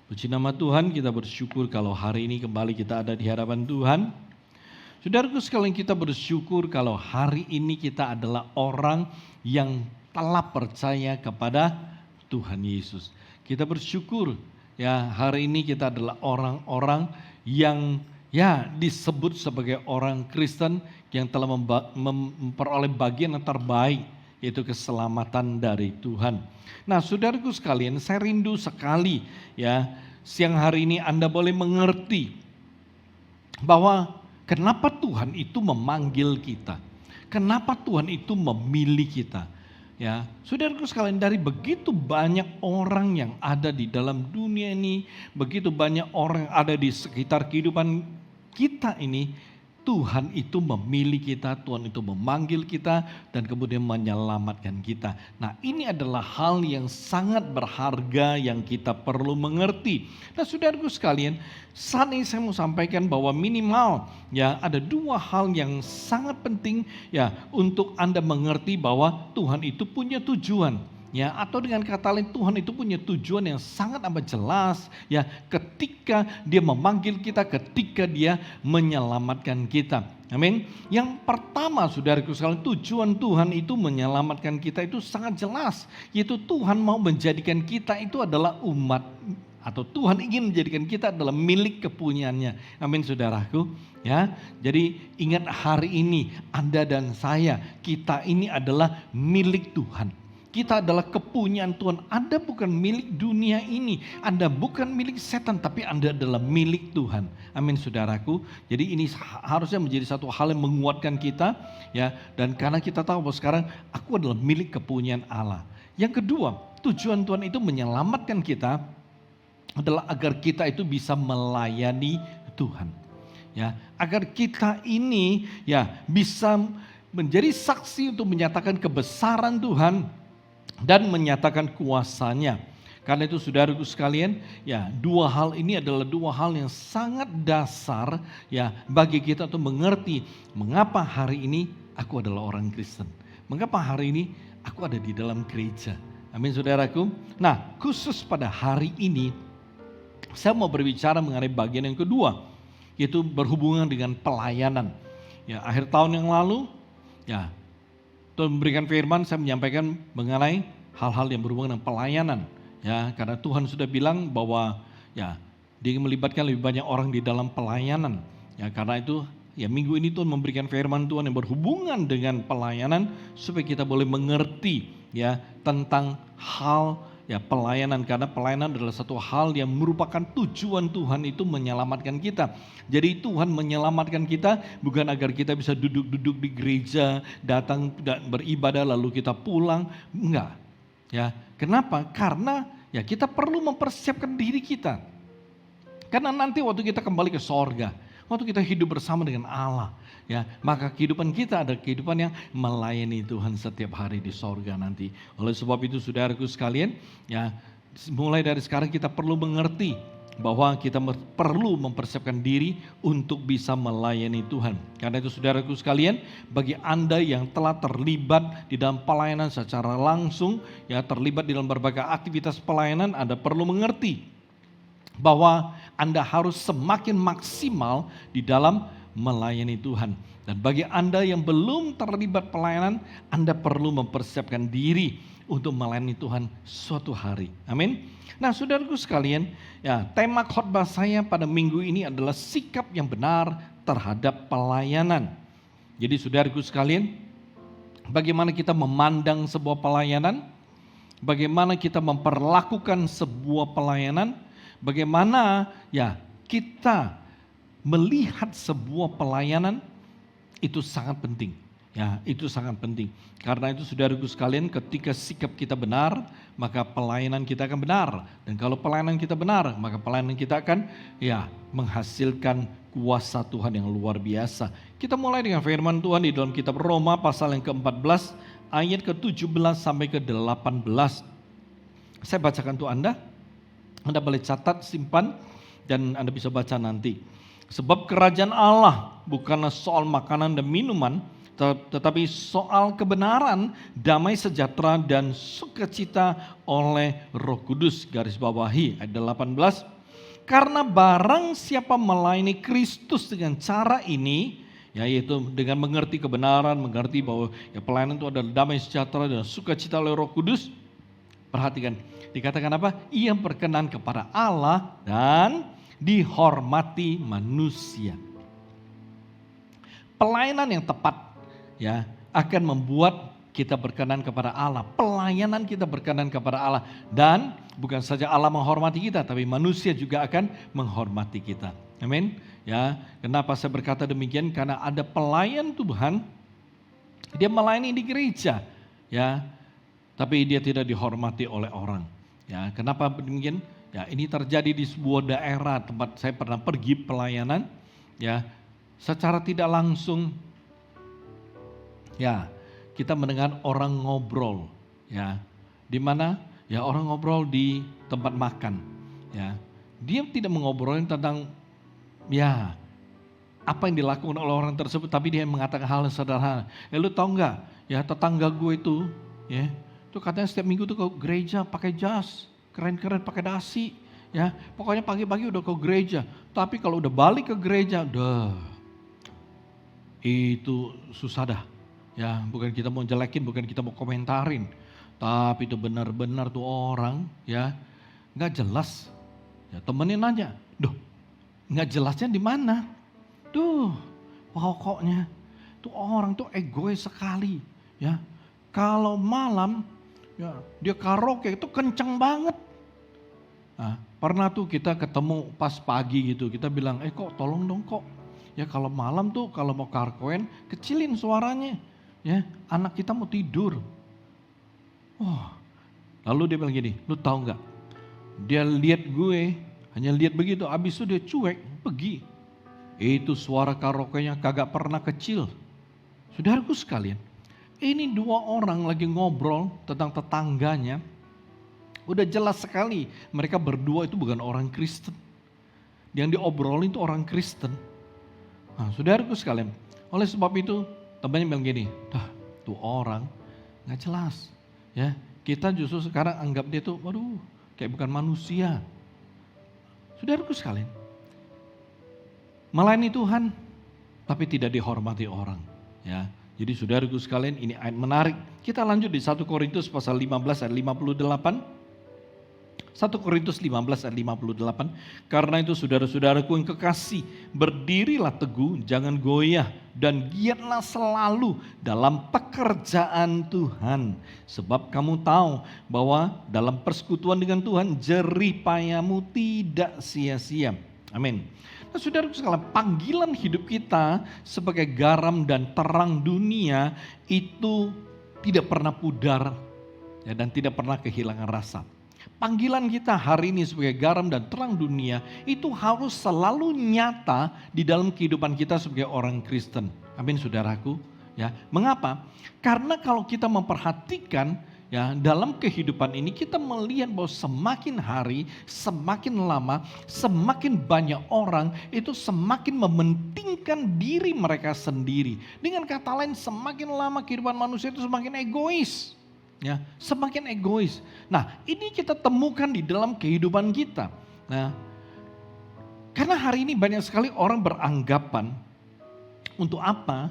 Puji nama Tuhan, kita bersyukur kalau hari ini kembali kita ada di hadapan Tuhan. Saudaraku sekalian, kita bersyukur kalau hari ini kita adalah orang yang telah percaya kepada Tuhan Yesus. Kita bersyukur ya, hari ini kita adalah orang-orang yang disebut sebagai orang Kristen yang telah memperoleh bagian yang terbaik, yaitu keselamatan dari Tuhan. Nah, saudaraku sekalian, saya rindu sekali ya, siang hari ini Anda boleh mengerti bahwa kenapa Tuhan itu memanggil kita, kenapa Tuhan itu memilih kita. Ya, saudaraku sekalian, dari begitu banyak orang yang ada di dalam dunia ini, begitu banyak orang yang ada di sekitar kehidupan kita ini, Tuhan itu memilih kita, Tuhan itu memanggil kita dan kemudian menyelamatkan kita. Nah, ini adalah hal yang sangat berharga yang kita perlu mengerti. Nah, saudaraku sekalian, saat ini saya mau sampaikan bahwa minimal ya ada dua hal yang sangat penting ya untuk Anda mengerti bahwa Tuhan itu punya tujuan. Ya, atau dengan kata lain, Tuhan itu punya tujuan yang sangat amat jelas ya, ketika Dia memanggil kita, ketika Dia menyelamatkan kita. Amin. Yang pertama, saudaraku sekalian, tujuan Tuhan itu menyelamatkan kita itu sangat jelas, yaitu Tuhan mau menjadikan kita itu adalah umat, atau Tuhan ingin menjadikan kita adalah milik kepunyaannya. Amin, saudaraku. Ya, jadi ingat hari ini Anda dan saya, kita ini adalah milik Tuhan. Kita adalah kepunyaan Tuhan. Anda bukan milik dunia ini. Anda bukan milik setan, tapi Anda adalah milik Tuhan. Amin, saudaraku. Jadi ini harusnya menjadi satu hal yang menguatkan kita. Ya, dan karena kita tahu bahwa sekarang aku adalah milik kepunyaan Allah. Yang kedua, tujuan Tuhan itu menyelamatkan kita adalah agar kita itu bisa melayani Tuhan. Ya, agar kita ini ya bisa menjadi saksi untuk menyatakan kebesaran Tuhan dan menyatakan kuasanya. Karena itu saudaraku sekalian, ya dua hal ini adalah dua hal yang sangat dasar ya bagi kita untuk mengerti mengapa hari ini aku adalah orang Kristen. Mengapa hari ini aku ada di dalam gereja. Amin, saudaraku. Nah, khusus pada hari ini saya mau berbicara mengenai bagian yang kedua, yaitu berhubungan dengan pelayanan. Ya, akhir tahun yang lalu ya Tuhan memberikan firman, saya menyampaikan mengenai hal-hal yang berhubungan dengan pelayanan. Ya, karena Tuhan sudah bilang bahwa ya Dia melibatkan lebih banyak orang di dalam pelayanan. Ya, karena itu ya minggu ini Tuhan memberikan firman Tuhan yang berhubungan dengan pelayanan supaya kita boleh mengerti ya tentang hal ya pelayanan, karena pelayanan adalah satu hal yang merupakan tujuan Tuhan itu menyelamatkan kita. Jadi Tuhan menyelamatkan kita bukan agar kita bisa duduk-duduk di gereja, datang dan beribadah lalu kita pulang, enggak. Ya, kenapa? Karena ya kita perlu mempersiapkan diri kita. Karena nanti waktu kita kembali ke sorga, waktu kita hidup bersama dengan Allah, ya, maka kehidupan kita ada kehidupan yang melayani Tuhan setiap hari di sorga nanti. Oleh sebab itu saudaraku sekalian, ya mulai dari sekarang kita perlu mengerti bahwa kita perlu mempersiapkan diri untuk bisa melayani Tuhan. Karena itu saudaraku sekalian, bagi Anda yang telah terlibat di dalam pelayanan secara langsung, ya terlibat di dalam berbagai aktivitas pelayanan, Anda perlu mengerti bahwa Anda harus semakin maksimal di dalam melayani Tuhan. Dan bagi Anda yang belum terlibat pelayanan, Anda perlu mempersiapkan diri untuk melayani Tuhan suatu hari. Amin. Nah, saudaraku sekalian, ya tema khotbah saya pada minggu ini adalah sikap yang benar terhadap pelayanan. Jadi saudaraku sekalian, bagaimana kita memandang sebuah pelayanan, bagaimana kita memperlakukan sebuah pelayanan, bagaimana ya kita melihat sebuah pelayanan, itu sangat penting. Ya, itu sangat penting. Karena itu saudaraku sekalian, ketika sikap kita benar, maka pelayanan kita akan benar. Dan kalau pelayanan kita benar, maka pelayanan kita akan ya menghasilkan kuasa Tuhan yang luar biasa. Kita mulai dengan firman Tuhan di dalam kitab Roma pasal yang ke-14 ayat ke-17 sampai ke-18. Saya bacakan untuk Anda. Anda boleh catat, simpan, dan Anda bisa baca nanti. Sebab kerajaan Allah bukanlah soal makanan dan minuman, tetapi soal kebenaran, damai sejahtera dan sukacita oleh Roh Kudus. Garis bawahi ayat 18. Karena barang siapa melayani Kristus dengan cara ini, yaitu dengan mengerti kebenaran, mengerti bahwa pelayanan itu adalah damai sejahtera dan sukacita oleh Roh Kudus. Perhatikan, dikatakan apa? Ia berkenan kepada Allah dan dihormati manusia. Pelayanan yang tepat akan membuat kita berkenan kepada Allah. Pelayanan kita berkenan kepada Allah. Dan bukan saja Allah menghormati kita, tapi manusia juga akan menghormati kita. Amin. Kenapa saya berkata demikian? Karena ada pelayan Tuhan, dia melayani di gereja, tapi dia tidak dihormati oleh orang. Kenapa demikian? Ini terjadi di sebuah daerah tempat saya pernah pergi pelayanan, secara tidak langsung, kita mendengar orang ngobrol, di mana orang ngobrol di tempat makan, dia tidak mengobrolin tentang apa yang dilakukan oleh orang tersebut, tapi dia mengatakan hal yang sederhana. Lu tahu nggak? Tetangga gue itu, itu katanya setiap minggu tuh ke gereja pakai jas, keren-keren pakai dasi, pokoknya pagi-pagi udah ke gereja. Tapi kalau udah balik ke gereja, itu susah dah. Bukan kita mau jelekin, bukan kita mau komentarin, tapi itu benar-benar tuh orang, nggak jelas. Temennya nanya, nggak jelasnya di mana? Pokoknya tuh orang tuh egois sekali, Kalau malam, dia karaoke itu kenceng banget. Pernah tuh kita ketemu pas pagi gitu, kita bilang, kok tolong dong kok, kalau malam tuh kalau mau karaokean kecilin suaranya, anak kita mau tidur. Lalu dia bilang gini, lu tahu nggak? Dia lihat gue. Hanya lihat begitu, habis itu dia cuek, pergi. Itu suara karaoke-nya kagak pernah kecil. Saudaraku sekalian, ini dua orang lagi ngobrol tentang tetangganya. Udah jelas sekali, mereka berdua itu bukan orang Kristen. Yang diobrolin itu orang Kristen. Saudaraku sekalian, oleh sebab itu, temannya bilang gini, tuh orang gak jelas. Kita justru sekarang anggap dia tuh, kayak bukan manusia. Saudaraku sekalian, melayani Tuhan tapi tidak dihormati orang. Jadi saudaraku sekalian, ini ayat menarik. Kita lanjut di 1 Korintus pasal 15 ayat 58. 1 Korintus 15 ayat 58. Karena itu saudara-saudaraku yang kekasih, berdirilah teguh, jangan goyah, dan giatlah selalu dalam pekerjaan Tuhan. Sebab kamu tahu bahwa dalam persekutuan dengan Tuhan, jerih payahmu tidak sia-sia. Amin. Nah, saudaraku sekalian, panggilan hidup kita sebagai garam dan terang dunia itu tidak pernah pudar dan tidak pernah kehilangan rasa. Panggilan kita hari ini sebagai garam dan terang dunia itu harus selalu nyata di dalam kehidupan kita sebagai orang Kristen. Amin saudaraku. Mengapa? Karena kalau kita memperhatikan dalam kehidupan ini kita melihat bahwa semakin hari, semakin lama, semakin banyak orang itu semakin mementingkan diri mereka sendiri. Dengan kata lain, semakin lama kehidupan manusia itu semakin egois. Semakin egois. Nah, ini kita temukan di dalam kehidupan kita. Karena hari ini banyak sekali orang beranggapan, untuk apa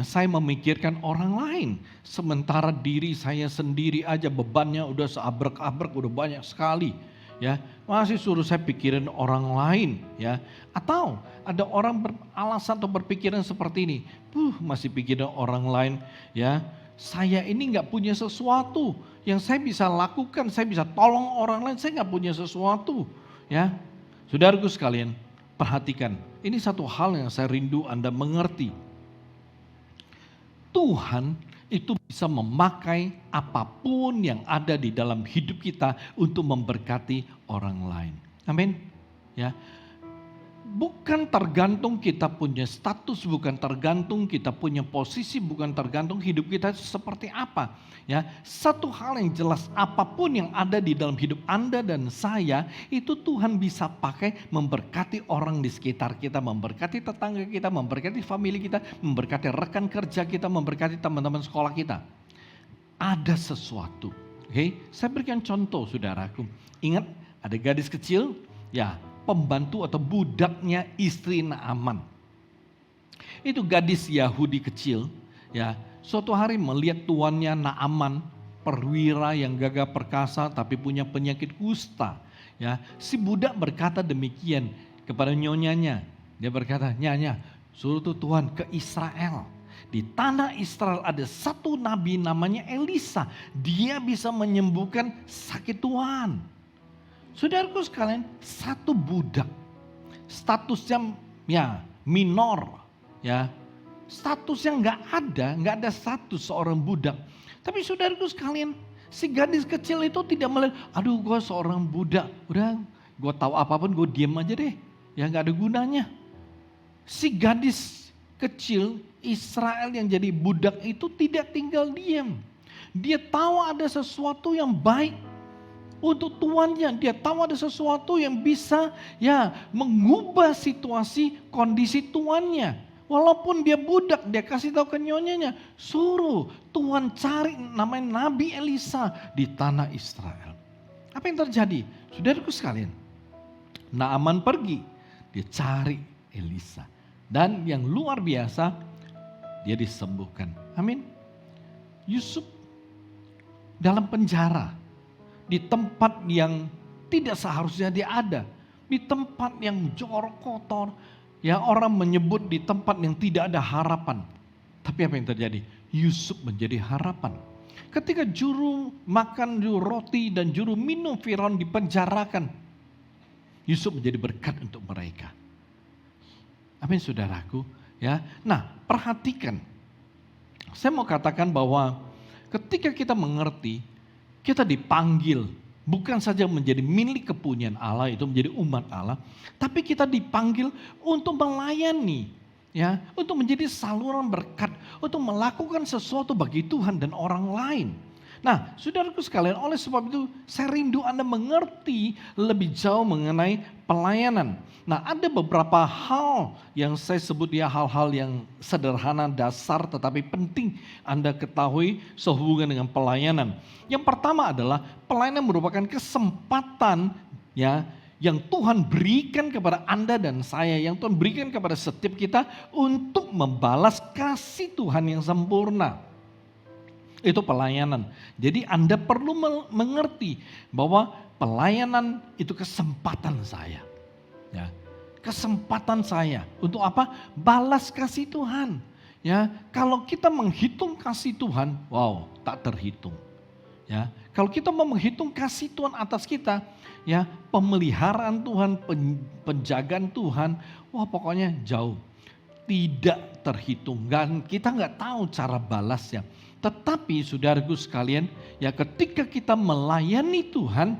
saya memikirkan orang lain, sementara diri saya sendiri aja bebannya udah seabrek-abrek, udah banyak sekali. Masih suruh saya pikirin orang lain. Atau ada orang beralasan atau berpikiran seperti ini, masih pikirin orang lain. Saya ini gak punya sesuatu yang saya bisa lakukan, saya bisa tolong orang lain, saya gak punya sesuatu. Saudaraku sekalian, perhatikan, ini satu hal yang saya rindu Anda mengerti. Tuhan itu bisa memakai apapun yang ada di dalam hidup kita untuk memberkati orang lain. Amin. Bukan tergantung kita punya status, bukan tergantung kita punya posisi, bukan tergantung hidup kita seperti apa. Satu hal yang jelas, apapun yang ada di dalam hidup Anda dan saya, itu Tuhan bisa pakai memberkati orang di sekitar kita, memberkati tetangga kita, memberkati famili kita, memberkati rekan kerja kita, memberkati teman-teman sekolah kita. Ada sesuatu. Saya berikan contoh saudaraku. Ingat ada gadis kecil, pembantu atau budaknya istri Naaman. Itu gadis Yahudi kecil, ya. Suatu hari melihat tuannya Naaman, perwira yang gagah perkasa tapi punya penyakit kusta, ya. Si budak berkata demikian kepada nyonyanya. Dia berkata, "Nyonya, suruh tuh Tuhan ke Israel. Di tanah Israel ada satu nabi namanya Elisa. Dia bisa menyembuhkan sakit Tuhan." Saudaraku sekalian, satu budak, statusnya ya minor, ya statusnya nggak ada status seorang budak. Tapi saudaraku sekalian, si gadis kecil itu tidak melihat, aduh gue seorang budak, udah gue tahu apapun gue diam aja deh, ya nggak ada gunanya. Si gadis kecil Israel yang jadi budak itu tidak tinggal diam. Dia tahu ada sesuatu yang baik untuk tuannya. Dia tahu ada sesuatu yang bisa ya mengubah situasi kondisi tuannya. Walaupun dia budak, dia kasih tahu ke nyonyanya, suruh Tuhan cari namanya Nabi Elisa di tanah Israel. Apa yang terjadi? Saudaraku sekalian, Naaman pergi, dia cari Elisa. Dan yang luar biasa, dia disembuhkan. Amin. Yusuf dalam penjara, di tempat yang tidak seharusnya dia ada. Di tempat yang jorok kotor. Ya, orang menyebut di tempat yang tidak ada harapan. Tapi apa yang terjadi? Yusuf menjadi harapan. Ketika juru makan roti dan juru minum Firaun dipenjarakan, Yusuf menjadi berkat untuk mereka. Amin saudaraku. Ya, nah perhatikan. Saya mau katakan bahwa ketika kita mengerti, kita dipanggil bukan saja menjadi milik kepunyaan Allah, itu menjadi umat Allah, tapi kita dipanggil untuk melayani, ya, untuk menjadi saluran berkat, untuk melakukan sesuatu bagi Tuhan dan orang lain. Nah, saudaraku sekalian, oleh sebab itu saya rindu Anda mengerti lebih jauh mengenai pelayanan. Nah, ada beberapa hal yang saya sebut ya hal-hal yang sederhana, dasar, tetapi penting Anda ketahui sehubungan dengan pelayanan. Yang pertama adalah pelayanan merupakan kesempatan ya yang Tuhan berikan kepada Anda dan saya, yang Tuhan berikan kepada setiap kita untuk membalas kasih Tuhan yang sempurna. Itu pelayanan. Jadi Anda perlu mengerti bahwa pelayanan itu kesempatan saya. Ya, kesempatan saya untuk apa? Balas kasih Tuhan. Ya, kalau kita menghitung kasih Tuhan, wow, tak terhitung. Ya, kalau kita mau menghitung kasih Tuhan atas kita, ya, pemeliharaan Tuhan, penjagaan Tuhan, wah pokoknya jauh. Tidak terhitung, dan kita nggak tahu cara balasnya. Tetapi saudaraku sekalian, ya ketika kita melayani Tuhan,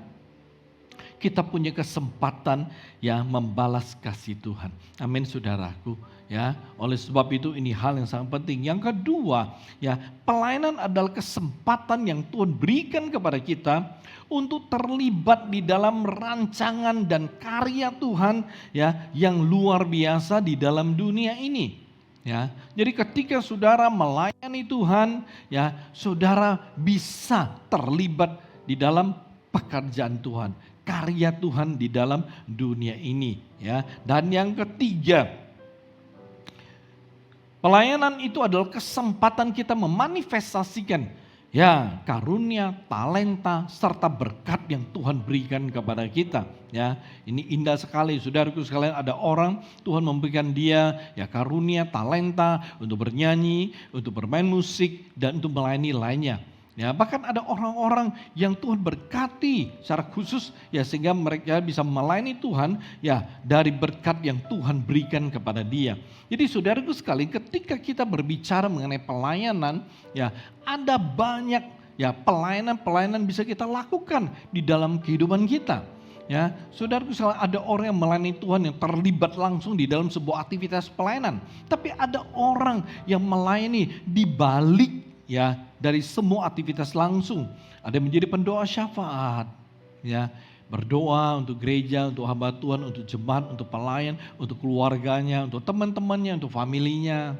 kita punya kesempatan ya membalas kasih Tuhan. Amin saudaraku. Ya, oleh sebab itu ini hal yang sangat penting. Yang kedua, ya pelayanan adalah kesempatan yang Tuhan berikan kepada kita untuk terlibat di dalam rancangan dan karya Tuhan ya yang luar biasa di dalam dunia ini. Ya, jadi ketika saudara melayani Tuhan, ya saudara bisa terlibat di dalam pekerjaan Tuhan, karya Tuhan di dalam dunia ini. Ya, dan yang ketiga, pelayanan itu adalah kesempatan kita memanifestasikan ya karunia, talenta, serta berkat yang Tuhan berikan kepada kita. Ya, ini indah sekali, saudaraku sekalian. Ada orang Tuhan memberikan dia ya karunia, talenta untuk bernyanyi, untuk bermain musik, dan untuk melayani lainnya. Ya, bahkan ada orang-orang yang Tuhan berkati secara khusus ya sehingga mereka bisa melayani Tuhan ya dari berkat yang Tuhan berikan kepada dia. Jadi saudaraku sekalian, ketika kita berbicara mengenai pelayanan ya ada banyak ya pelayanan bisa kita lakukan di dalam kehidupan kita. Ya, saudaraku sekalian, ada orang yang melayani Tuhan yang terlibat langsung di dalam sebuah aktivitas pelayanan. Tapi ada orang yang melayani di balik ya dari semua aktivitas langsung. Ada yang menjadi pendoa syafaat, ya berdoa untuk gereja, untuk hamba Tuhan, untuk jemaat, untuk pelayan, untuk keluarganya, untuk teman-temannya, untuk familinya.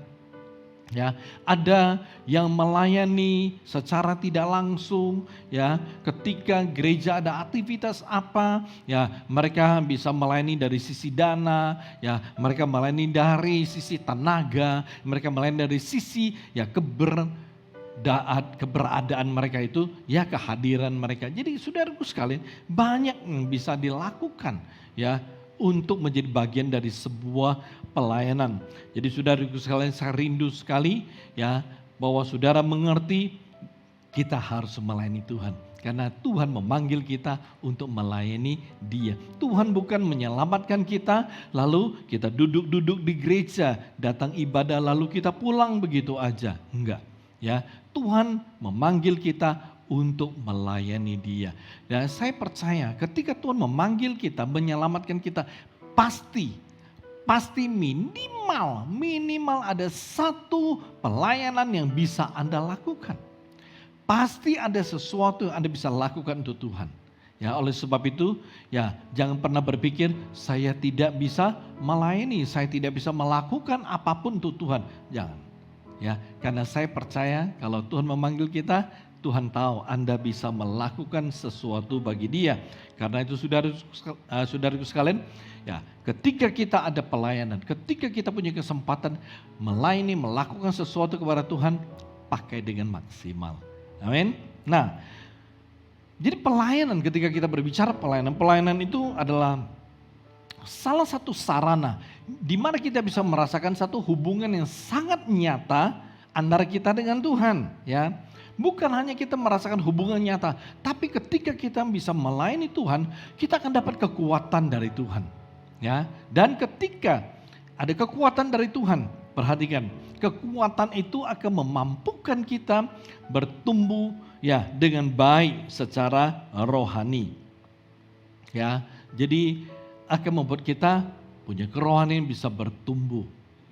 Ya, ada yang melayani secara tidak langsung, ya. Ketika gereja ada aktivitas apa, ya, mereka bisa melayani dari sisi dana, ya, mereka melayani dari sisi tenaga, mereka melayani dari sisi ya keberadaan mereka itu, ya kehadiran mereka. Jadi saudaraku sekalian, banyak yang bisa dilakukan, ya, untuk menjadi bagian dari sebuah pelayanan. Jadi saudaraku sekalian, saya rindu sekali ya bahwa saudara mengerti kita harus melayani Tuhan. Karena Tuhan memanggil kita untuk melayani Dia. Tuhan bukan menyelamatkan kita lalu kita duduk-duduk di gereja, datang ibadah lalu kita pulang begitu aja. Enggak, ya. Tuhan memanggil kita untuk melayani Dia. Dan saya percaya ketika Tuhan memanggil kita, menyelamatkan kita, pasti minimal ada satu pelayanan yang bisa Anda lakukan. Pasti ada sesuatu yang Anda bisa lakukan untuk Tuhan. Ya, oleh sebab itu, ya, jangan pernah berpikir saya tidak bisa melayani, saya tidak bisa melakukan apapun untuk Tuhan. Jangan. Ya, karena saya percaya kalau Tuhan memanggil kita, Tuhan tahu Anda bisa melakukan sesuatu bagi Dia. Karena itu saudaraku sekalian, ya, ketika kita ada pelayanan, ketika kita punya kesempatan melayani, melakukan sesuatu kepada Tuhan, pakai dengan maksimal. Amin. Nah, jadi pelayanan, ketika kita berbicara pelayanan itu adalah salah satu sarana di mana kita bisa merasakan satu hubungan yang sangat nyata antara kita dengan Tuhan, ya. Bukan hanya kita merasakan hubungan nyata, tapi ketika kita bisa melayani Tuhan, kita akan dapat kekuatan dari Tuhan, ya. Dan ketika ada kekuatan dari Tuhan, perhatikan, kekuatan itu akan memampukan kita bertumbuh, ya, dengan baik secara rohani, ya. Jadi akan membuat kita punya kerohanian bisa bertumbuh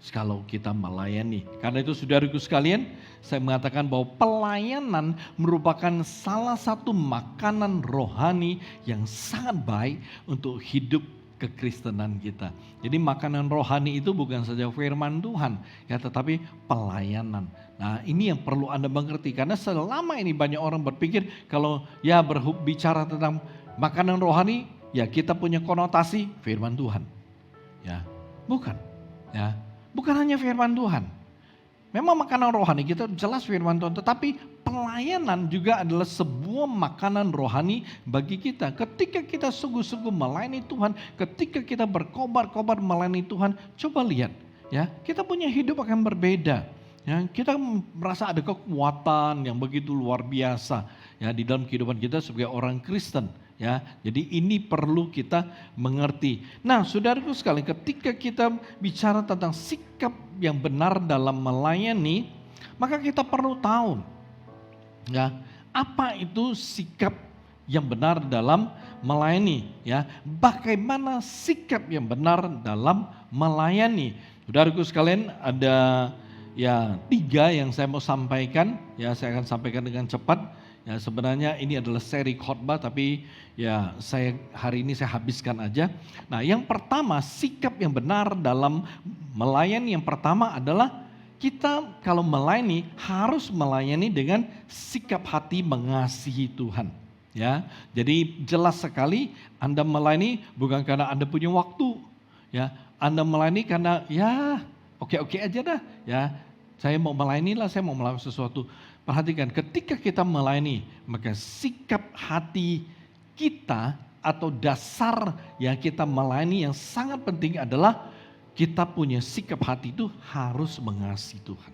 kalau kita melayani. Karena itu saudaraku sekalian, saya mengatakan bahwa pelayanan merupakan salah satu makanan rohani yang sangat baik untuk hidup kekristenan kita. Jadi makanan rohani itu bukan saja firman Tuhan, ya, tetapi pelayanan. Nah, ini yang perlu Anda mengerti, karena selama ini banyak orang berpikir kalau ya berbicara tentang makanan rohani, ya kita punya konotasi firman Tuhan. Ya, bukan. Ya, bukan hanya firman Tuhan. Memang makanan rohani kita jelas firman Tuhan, tetapi pelayanan juga adalah sebuah makanan rohani bagi kita. Ketika kita sungguh-sungguh melayani Tuhan, ketika kita berkobar-kobar melayani Tuhan, coba lihat, ya, kita punya hidup akan berbeda. Ya, kita merasa ada kekuatan yang begitu luar biasa, ya, di dalam kehidupan kita sebagai orang Kristen. Ya, jadi ini perlu kita mengerti. Nah, saudaraku sekalian, ketika kita bicara tentang sikap yang benar dalam melayani, maka kita perlu tahu, ya, apa itu sikap yang benar dalam melayani, ya. Bagaimana sikap yang benar dalam melayani? Saudaraku sekalian, ada ya 3 yang saya mau sampaikan, ya, saya akan sampaikan dengan cepat. Ya, sebenarnya ini adalah seri khotbah, tapi ya hari ini saya habiskan aja. Nah, yang pertama, sikap yang benar dalam melayani yang pertama adalah kita kalau melayani harus melayani dengan sikap hati mengasihi Tuhan. Ya, jadi jelas sekali Anda melayani bukan karena Anda punya waktu, ya. Anda melayani karena ya oke aja dah, ya. Saya mau melayani lah, saya mau melakukan sesuatu. Perhatikan, ketika kita melayani, maka sikap hati kita atau dasar yang kita melayani yang sangat penting adalah kita punya sikap hati itu harus mengasihi Tuhan.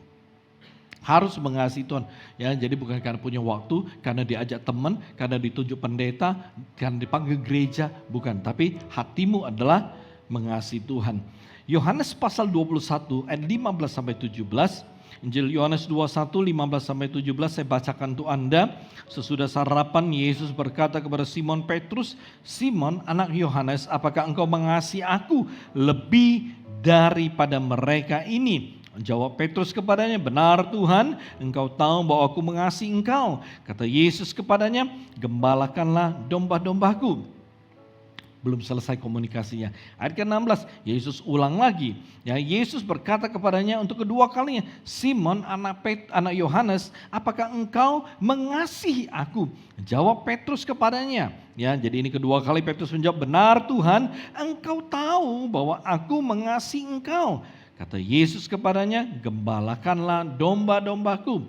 Harus mengasihi Tuhan. Ya, jadi bukan karena punya waktu, karena diajak teman, karena ditunjuk pendeta, karena dipanggil gereja, bukan. Tapi hatimu adalah mengasihi Tuhan. Yohanes pasal 21 ayat 15 sampai 17. Injil Yohanes 21, 15 sampai 17 saya bacakan untuk Anda. Sesudah sarapan Yesus berkata kepada Simon Petrus, "Simon, anak Yohanes, apakah engkau mengasihi aku lebih daripada mereka ini?" Jawab Petrus kepadanya, "Benar Tuhan, engkau tahu bahwa aku mengasihi engkau." Kata Yesus kepadanya, "Gembalakanlah domba-dombaku." belum selesai komunikasinya. Ayat ke-16, Yesus ulang lagi. Ya, Yesus berkata kepadanya untuk kedua kalinya, Simon anak Yohanes, apakah engkau mengasihi aku? Jawab Petrus kepadanya. Ya, jadi ini kedua kali Petrus menjawab, benar Tuhan, engkau tahu bahwa aku mengasihi engkau. Kata Yesus kepadanya, gembalakanlah domba-dombaku.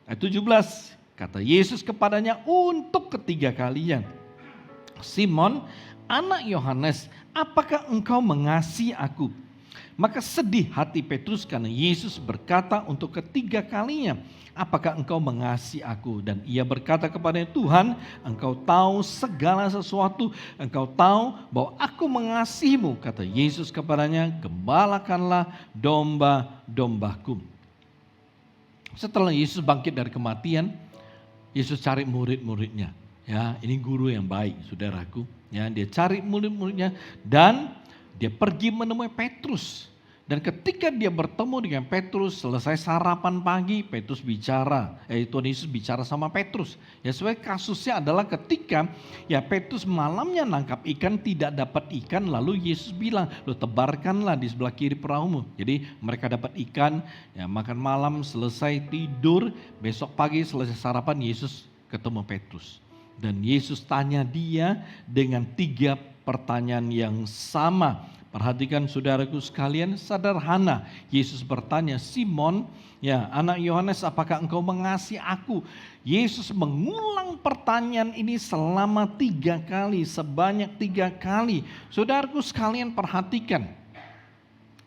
Ayat 17, kata Yesus kepadanya untuk ketiga kalinya, Simon, anak Yohanes, apakah engkau mengasihi aku? Maka sedih hati Petrus karena Yesus berkata untuk ketiga kalinya, apakah engkau mengasihi aku? Dan ia berkata kepadanya, Tuhan, engkau tahu segala sesuatu, engkau tahu bahwa aku mengasihimu. Kata Yesus kepadanya, gembalakanlah domba-dombaku. Setelah Yesus bangkit dari kematian, Yesus cari murid-muridnya. Ya, ini guru yang baik, saudaraku. Ya, dia cari murid-muridnya dan dia pergi menemui Petrus. Dan ketika dia bertemu dengan Petrus, selesai sarapan pagi, Petrus bicara. Tuhan Yesus bicara sama Petrus. Ya, sebenarnya kasusnya adalah ketika ya Petrus malamnya nangkap ikan, tidak dapat ikan, lalu Yesus bilang, lo tebarkanlah di sebelah kiri perahumu. Jadi mereka dapat ikan, ya makan malam, selesai tidur, besok pagi selesai sarapan, Yesus ketemu Petrus. Dan Yesus tanya dia dengan 3 pertanyaan yang sama. Perhatikan saudaraku sekalian, sederhana. Yesus bertanya, Simon, ya anak Yohanes, apakah engkau mengasihi aku? Yesus mengulang pertanyaan ini selama 3 kali, sebanyak 3 kali. Saudaraku sekalian perhatikan.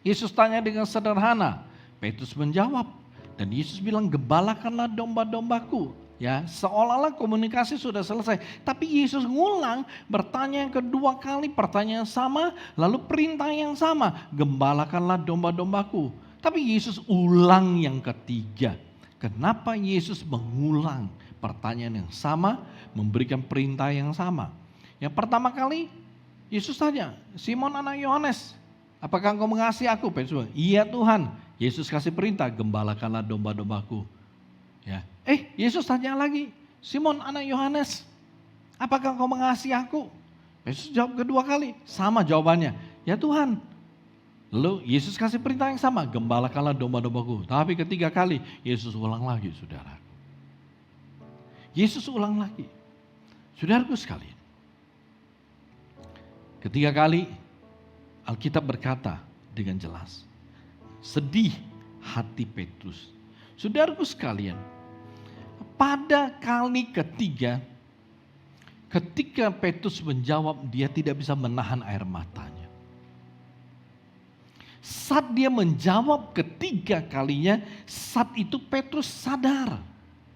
Yesus tanya dengan sederhana. Petrus menjawab. Dan Yesus bilang, gembalakanlah domba-dombaku. Ya, seolah-olah komunikasi sudah selesai. Tapi Yesus ngulang, bertanya yang kedua kali, pertanyaan yang sama, lalu perintah yang sama. Gembalakanlah domba-dombaku. Tapi Yesus ulang yang ketiga. Kenapa Yesus mengulang pertanyaan yang sama, memberikan perintah yang sama? Yang pertama kali, Yesus tanya, Simon anak Yohanes, apakah engkau mengasihi aku? Petrus, iya Tuhan. Yesus kasih perintah, gembalakanlah domba-dombaku. Ya. Yesus tanya lagi, Simon anak Yohanes, apakah engkau mengasihi aku? Yesus jawab kedua kali, sama jawabannya, ya Tuhan. Lalu Yesus kasih perintah yang sama, gembalakanlah domba-dombaku. Tapi ketiga kali, Yesus ulang lagi, saudara. Yesus ulang lagi. Saudaraku sekalian, ketiga kali Alkitab berkata dengan jelas, sedih hati Petrus. Saudaraku sekalian, pada kali ketiga, ketika Petrus menjawab, dia tidak bisa menahan air matanya. Saat dia menjawab ketiga kalinya, saat itu Petrus sadar.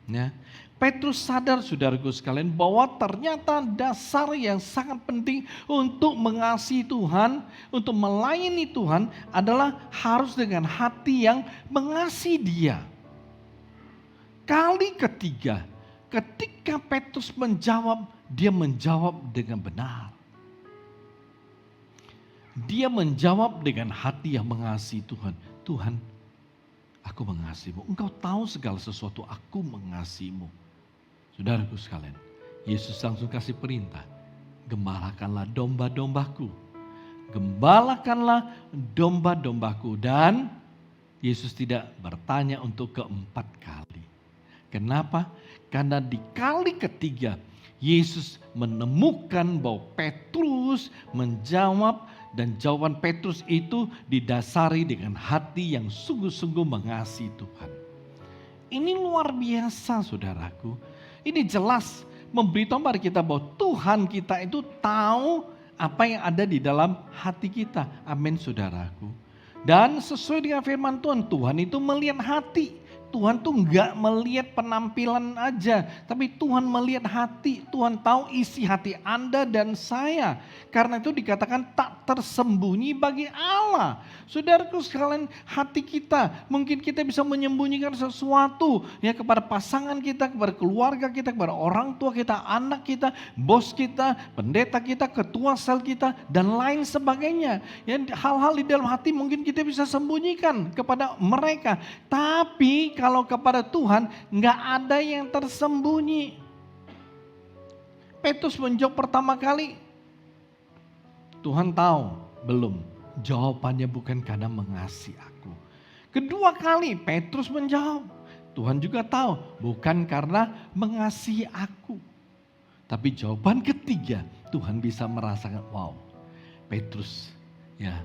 Ya. Petrus sadar, saudaraku sekalian, bahwa ternyata dasar yang sangat penting untuk mengasihi Tuhan, untuk melayani Tuhan adalah harus dengan hati yang mengasihi Dia. Kali ketiga, ketika Petrus menjawab, dia menjawab dengan benar. Dia menjawab dengan hati yang mengasihi Tuhan. Tuhan, aku mengasihimu. Engkau tahu segala sesuatu, aku mengasihimu. Saudaraku sekalian, Yesus langsung kasih perintah. Gembalakanlah domba-dombaku. Gembalakanlah domba-dombaku. Dan Yesus tidak bertanya untuk keempat kali. Kenapa? Karena di kali ketiga Yesus menemukan bahwa Petrus menjawab dan jawaban Petrus itu didasari dengan hati yang sungguh-sungguh mengasihi Tuhan. Ini luar biasa saudaraku. Ini jelas memberitahu pada kita bahwa Tuhan kita itu tahu apa yang ada di dalam hati kita. Amin saudaraku. Dan sesuai dengan firman Tuhan, Tuhan itu melihat hati. Tuhan tuh enggak melihat penampilan aja, tapi Tuhan melihat hati. Tuhan tahu isi hati Anda dan saya. Karena itu dikatakan tak tersembunyi bagi Allah. Saudaraku sekalian, hati kita, mungkin kita bisa menyembunyikan sesuatu ya kepada pasangan kita, kepada keluarga kita, kepada orang tua kita, anak kita, bos kita, pendeta kita, ketua sel kita, dan lain sebagainya. Ya, hal-hal di dalam hati mungkin kita bisa sembunyikan kepada mereka. Tapi kalau kepada Tuhan nggak ada yang tersembunyi. Petrus menjawab pertama kali, Tuhan tahu, belum. Jawabannya bukan karena mengasihi aku. Kedua kali Petrus menjawab, Tuhan juga tahu, bukan karena mengasihi aku. Tapi jawaban ketiga, Tuhan bisa merasakan, wow, Petrus ya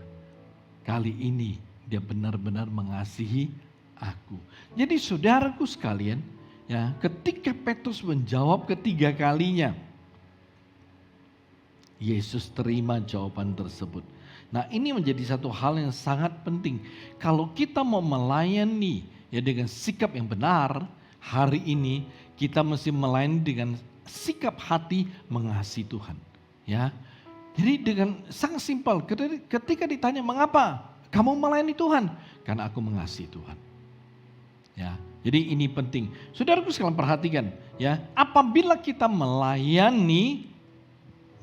kali ini dia benar-benar mengasihi aku. Jadi saudaraku sekalian, ya ketika Petrus menjawab ketiga kalinya, Yesus terima jawaban tersebut. Nah, ini menjadi satu hal yang sangat penting. Kalau kita mau melayani ya dengan sikap yang benar, hari ini kita mesti melayani dengan sikap hati mengasihi Tuhan. Ya. Jadi dengan sangat simpel, ketika ditanya mengapa kamu melayani Tuhan? Karena aku mengasihi Tuhan. Ya. Jadi ini penting. Saudaraku sekalian perhatikan, ya, apabila kita melayani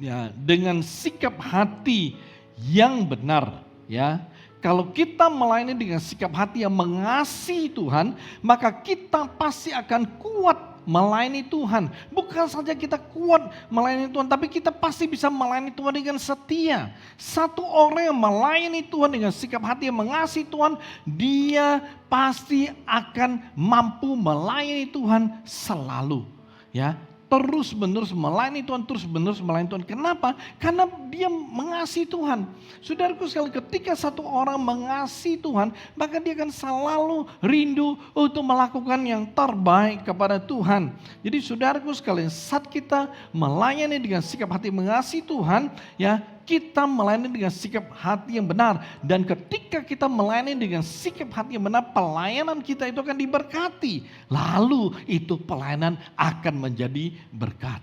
ya dengan sikap hati yang benar, ya. Kalau kita melayani dengan sikap hati yang mengasihi Tuhan, maka kita pasti akan kuat melayani Tuhan. Bukan saja kita kuat melayani Tuhan, tapi kita pasti bisa melayani Tuhan dengan setia. Satu orang yang melayani Tuhan dengan sikap hati yang mengasihi Tuhan, dia pasti akan mampu melayani Tuhan selalu, ya. Terus menerus melayani Tuhan, terus menerus melayani Tuhan. Kenapa? Karena dia mengasihi Tuhan. Saudaraku sekalian, ketika satu orang mengasihi Tuhan, maka dia akan selalu rindu untuk melakukan yang terbaik kepada Tuhan. Jadi saudaraku sekalian, saat kita melayani dengan sikap hati mengasihi Tuhan, ya, kita melayani dengan sikap hati yang benar. Dan ketika kita melayani dengan sikap hati yang benar, pelayanan kita itu akan diberkati. Lalu itu pelayanan akan menjadi berkat.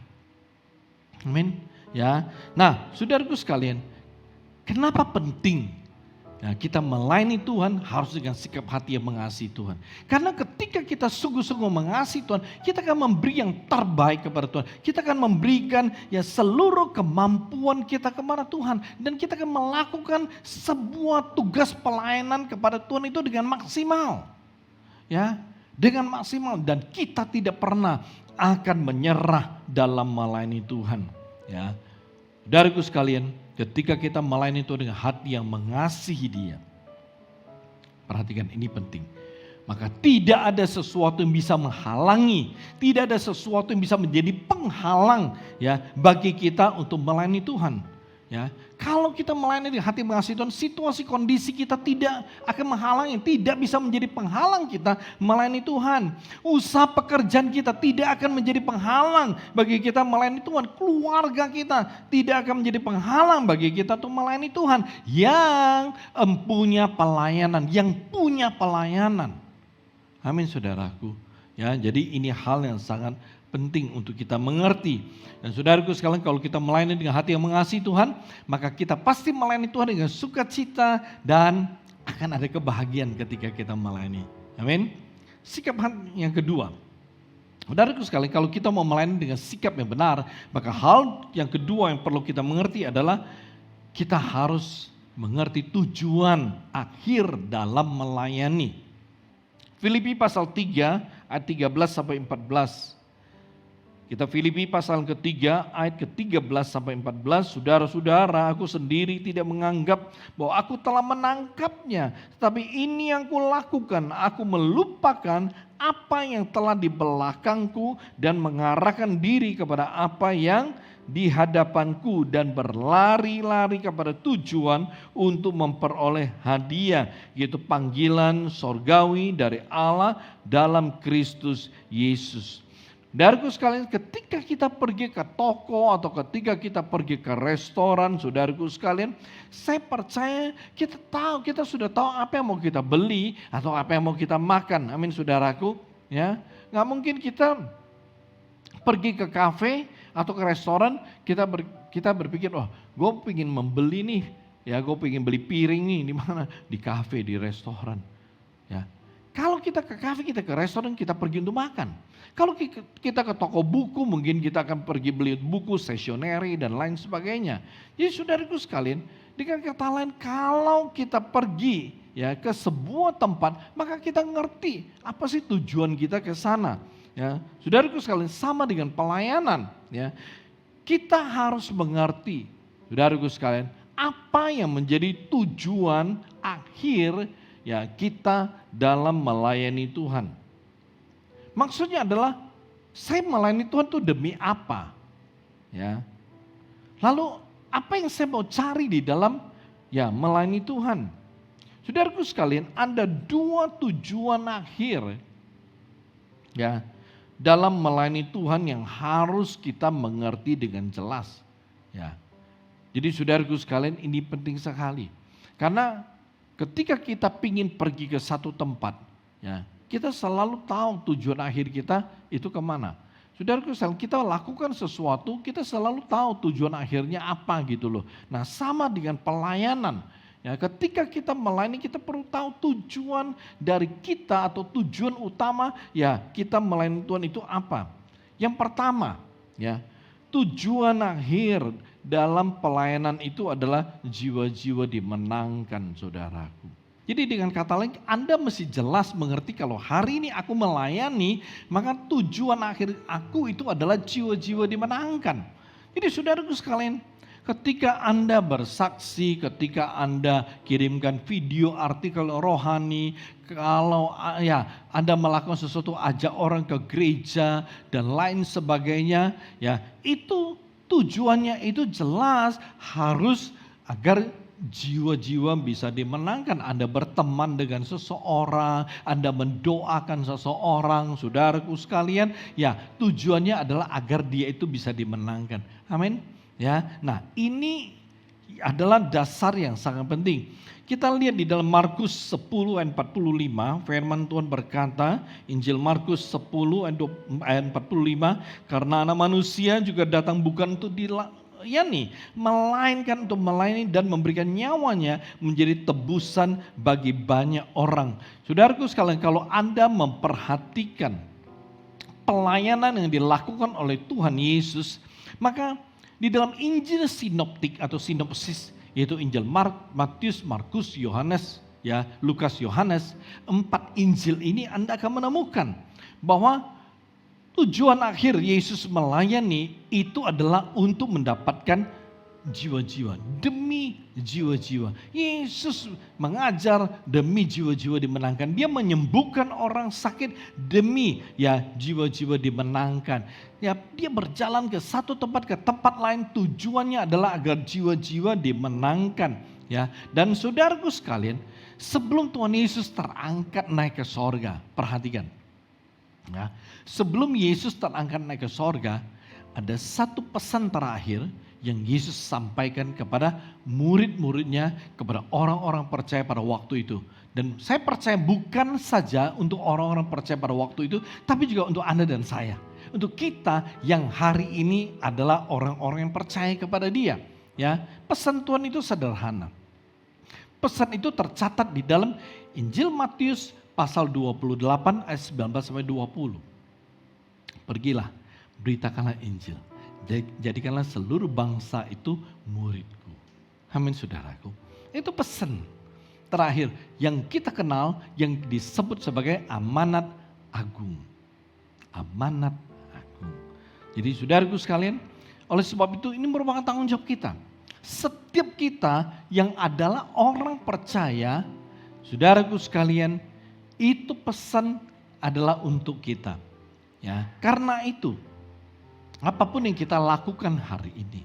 Amin. Ya. Nah, saudaraku sekalian, kenapa penting? Nah, kita melayani Tuhan harus dengan sikap hati yang mengasihi Tuhan. Karena ketika kita sungguh-sungguh mengasihi Tuhan, kita akan memberi yang terbaik kepada Tuhan. Kita akan memberikan ya seluruh kemampuan kita kepada Tuhan. Dan kita akan melakukan sebuah tugas pelayanan kepada Tuhan itu dengan maksimal. Ya, dengan maksimal. Dan kita tidak pernah akan menyerah dalam melayani Tuhan. Ya, saudaraku sekalian, ketika kita melayani Tuhan dengan hati yang mengasihi Dia, perhatikan ini penting. Maka tidak ada sesuatu yang bisa menghalangi, tidak ada sesuatu yang bisa menjadi penghalang ya bagi kita untuk melayani Tuhan. Ya, kalau kita melayani dengan hati mengasihi Tuhan, situasi kondisi kita tidak akan menghalangi, tidak bisa menjadi penghalang kita melayani Tuhan. Usaha pekerjaan kita tidak akan menjadi penghalang bagi kita melayani Tuhan. Keluarga kita tidak akan menjadi penghalang bagi kita untuk melayani Tuhan. Yang punya pelayanan. Amin saudaraku. Ya, jadi ini hal yang sangat penting untuk kita mengerti. Dan saudaraku sekalian, kalau kita melayani dengan hati yang mengasihi Tuhan, maka kita pasti melayani Tuhan dengan sukacita dan akan ada kebahagiaan ketika kita melayani. Amin. Sikap hati yang kedua. Saudaraku sekalian, kalau kita mau melayani dengan sikap yang benar, maka hal yang kedua yang perlu kita mengerti adalah kita harus mengerti tujuan akhir dalam melayani. Filipi pasal 3 ayat 13 sampai 14. Kita Filipi pasal ketiga ayat ke-13 sampai 14. Saudara-saudara, aku sendiri tidak menganggap bahwa aku telah menangkapnya. Tetapi ini yang kulakukan, aku melupakan apa yang telah di belakangku dan mengarahkan diri kepada apa yang di hadapanku dan berlari-lari kepada tujuan untuk memperoleh hadiah, yaitu panggilan sorgawi dari Allah dalam Kristus Yesus. Saudaraku sekalian, ketika kita pergi ke toko atau ketika kita pergi ke restoran, saudaraku sekalian, saya percaya kita sudah tahu apa yang mau kita beli atau apa yang mau kita makan. Amin saudaraku, ya. Nggak mungkin kita pergi ke kafe atau ke restoran, kita berpikir, oh, gue pengen membeli nih, ya, gue pengen beli piring nih di mana? Di kafe, di restoran, ya. Kalau kita ke kafe, kita ke restoran, kita pergi untuk makan. Kalau kita ke toko buku, mungkin kita akan pergi beli buku, stationery, dan lain sebagainya. Jadi saudaraku sekalian, dengan kata lain, kalau kita pergi ya ke sebuah tempat, maka kita ngerti apa sih tujuan kita ke sana. Ya, saudaraku sekalian, sama dengan pelayanan. Ya, kita harus mengerti, saudaraku sekalian, apa yang menjadi tujuan akhir ya kita dalam melayani Tuhan. Maksudnya adalah saya melayani Tuhan itu demi apa? Ya. Lalu apa yang saya mau cari di dalam ya melayani Tuhan? Saudaraku sekalian, ada dua tujuan akhir ya dalam melayani Tuhan yang harus kita mengerti dengan jelas. Ya. Jadi saudaraku sekalian, ini penting sekali. Karena ketika kita ingin pergi ke satu tempat, ya, kita selalu tahu tujuan akhir kita itu kemana. Saudaraku sekalian, kita lakukan sesuatu, kita selalu tahu tujuan akhirnya apa gitu loh. Nah, sama dengan pelayanan. Ya, ketika kita melayani, kita perlu tahu tujuan dari kita atau tujuan utama ya kita melayani Tuhan itu apa. Yang pertama, ya, tujuan akhir dalam pelayanan itu adalah jiwa-jiwa dimenangkan, saudaraku. Jadi dengan kata lain, Anda mesti jelas mengerti kalau hari ini aku melayani, maka tujuan akhir aku itu adalah jiwa-jiwa dimenangkan. Jadi saudaraku sekalian, ketika Anda bersaksi, ketika Anda kirimkan video artikel rohani, kalau ya Anda melakukan sesuatu, ajak orang ke gereja dan lain sebagainya, ya itu tujuannya itu jelas harus agar jiwa-jiwa bisa dimenangkan. Anda berteman dengan seseorang, Anda mendoakan seseorang, saudaraku sekalian, ya tujuannya adalah agar dia itu bisa dimenangkan. Amin. Ya, nah ini adalah dasar yang sangat penting. Kita lihat di dalam Markus 10 ayat 45, firman Tuhan berkata, Injil Markus 10 ayat 45, karena anak manusia juga datang bukan untuk dilayani, melainkan untuk melayani dan memberikan nyawanya menjadi tebusan bagi banyak orang. Saudaraku sekalian, kalau Anda memperhatikan pelayanan yang dilakukan oleh Tuhan Yesus, maka di dalam Injil sinoptik atau sinopsis, yaitu Injil Matius, Markus, Yohanes, ya Lukas, Yohanes, 4 Injil ini Anda akan menemukan bahwa tujuan akhir Yesus melayani itu adalah untuk mendapatkan jiwa-jiwa, demi jiwa-jiwa. Yesus mengajar demi jiwa-jiwa dimenangkan. Dia menyembuhkan orang sakit demi ya jiwa-jiwa dimenangkan. Ya, dia berjalan ke satu tempat ke tempat lain, tujuannya adalah agar jiwa-jiwa dimenangkan. Ya, dan saudaraku sekalian, sebelum Tuhan Yesus terangkat naik ke sorga, perhatikan. Ya, sebelum Yesus terangkat naik ke sorga, ada satu pesan terakhir yang Yesus sampaikan kepada murid-muridnya, kepada orang-orang percaya pada waktu itu. Dan saya percaya bukan saja untuk orang-orang percaya pada waktu itu, tapi juga untuk Anda dan saya. Untuk kita yang hari ini adalah orang-orang yang percaya kepada Dia. Ya, pesan Tuhan itu sederhana. Pesan itu tercatat di dalam Injil Matius pasal 28 ayat 19 sampai 20. Pergilah, beritakanlah Injil. Jadikanlah seluruh bangsa itu muridku. Amin, saudaraku. Itu pesan terakhir yang kita kenal yang disebut sebagai amanat agung. Amanat agung. Jadi saudaraku sekalian, oleh sebab itu ini merupakan tanggung jawab kita. Setiap kita yang adalah orang percaya, saudaraku sekalian, itu pesan adalah untuk kita. Ya, karena itu apapun yang kita lakukan hari ini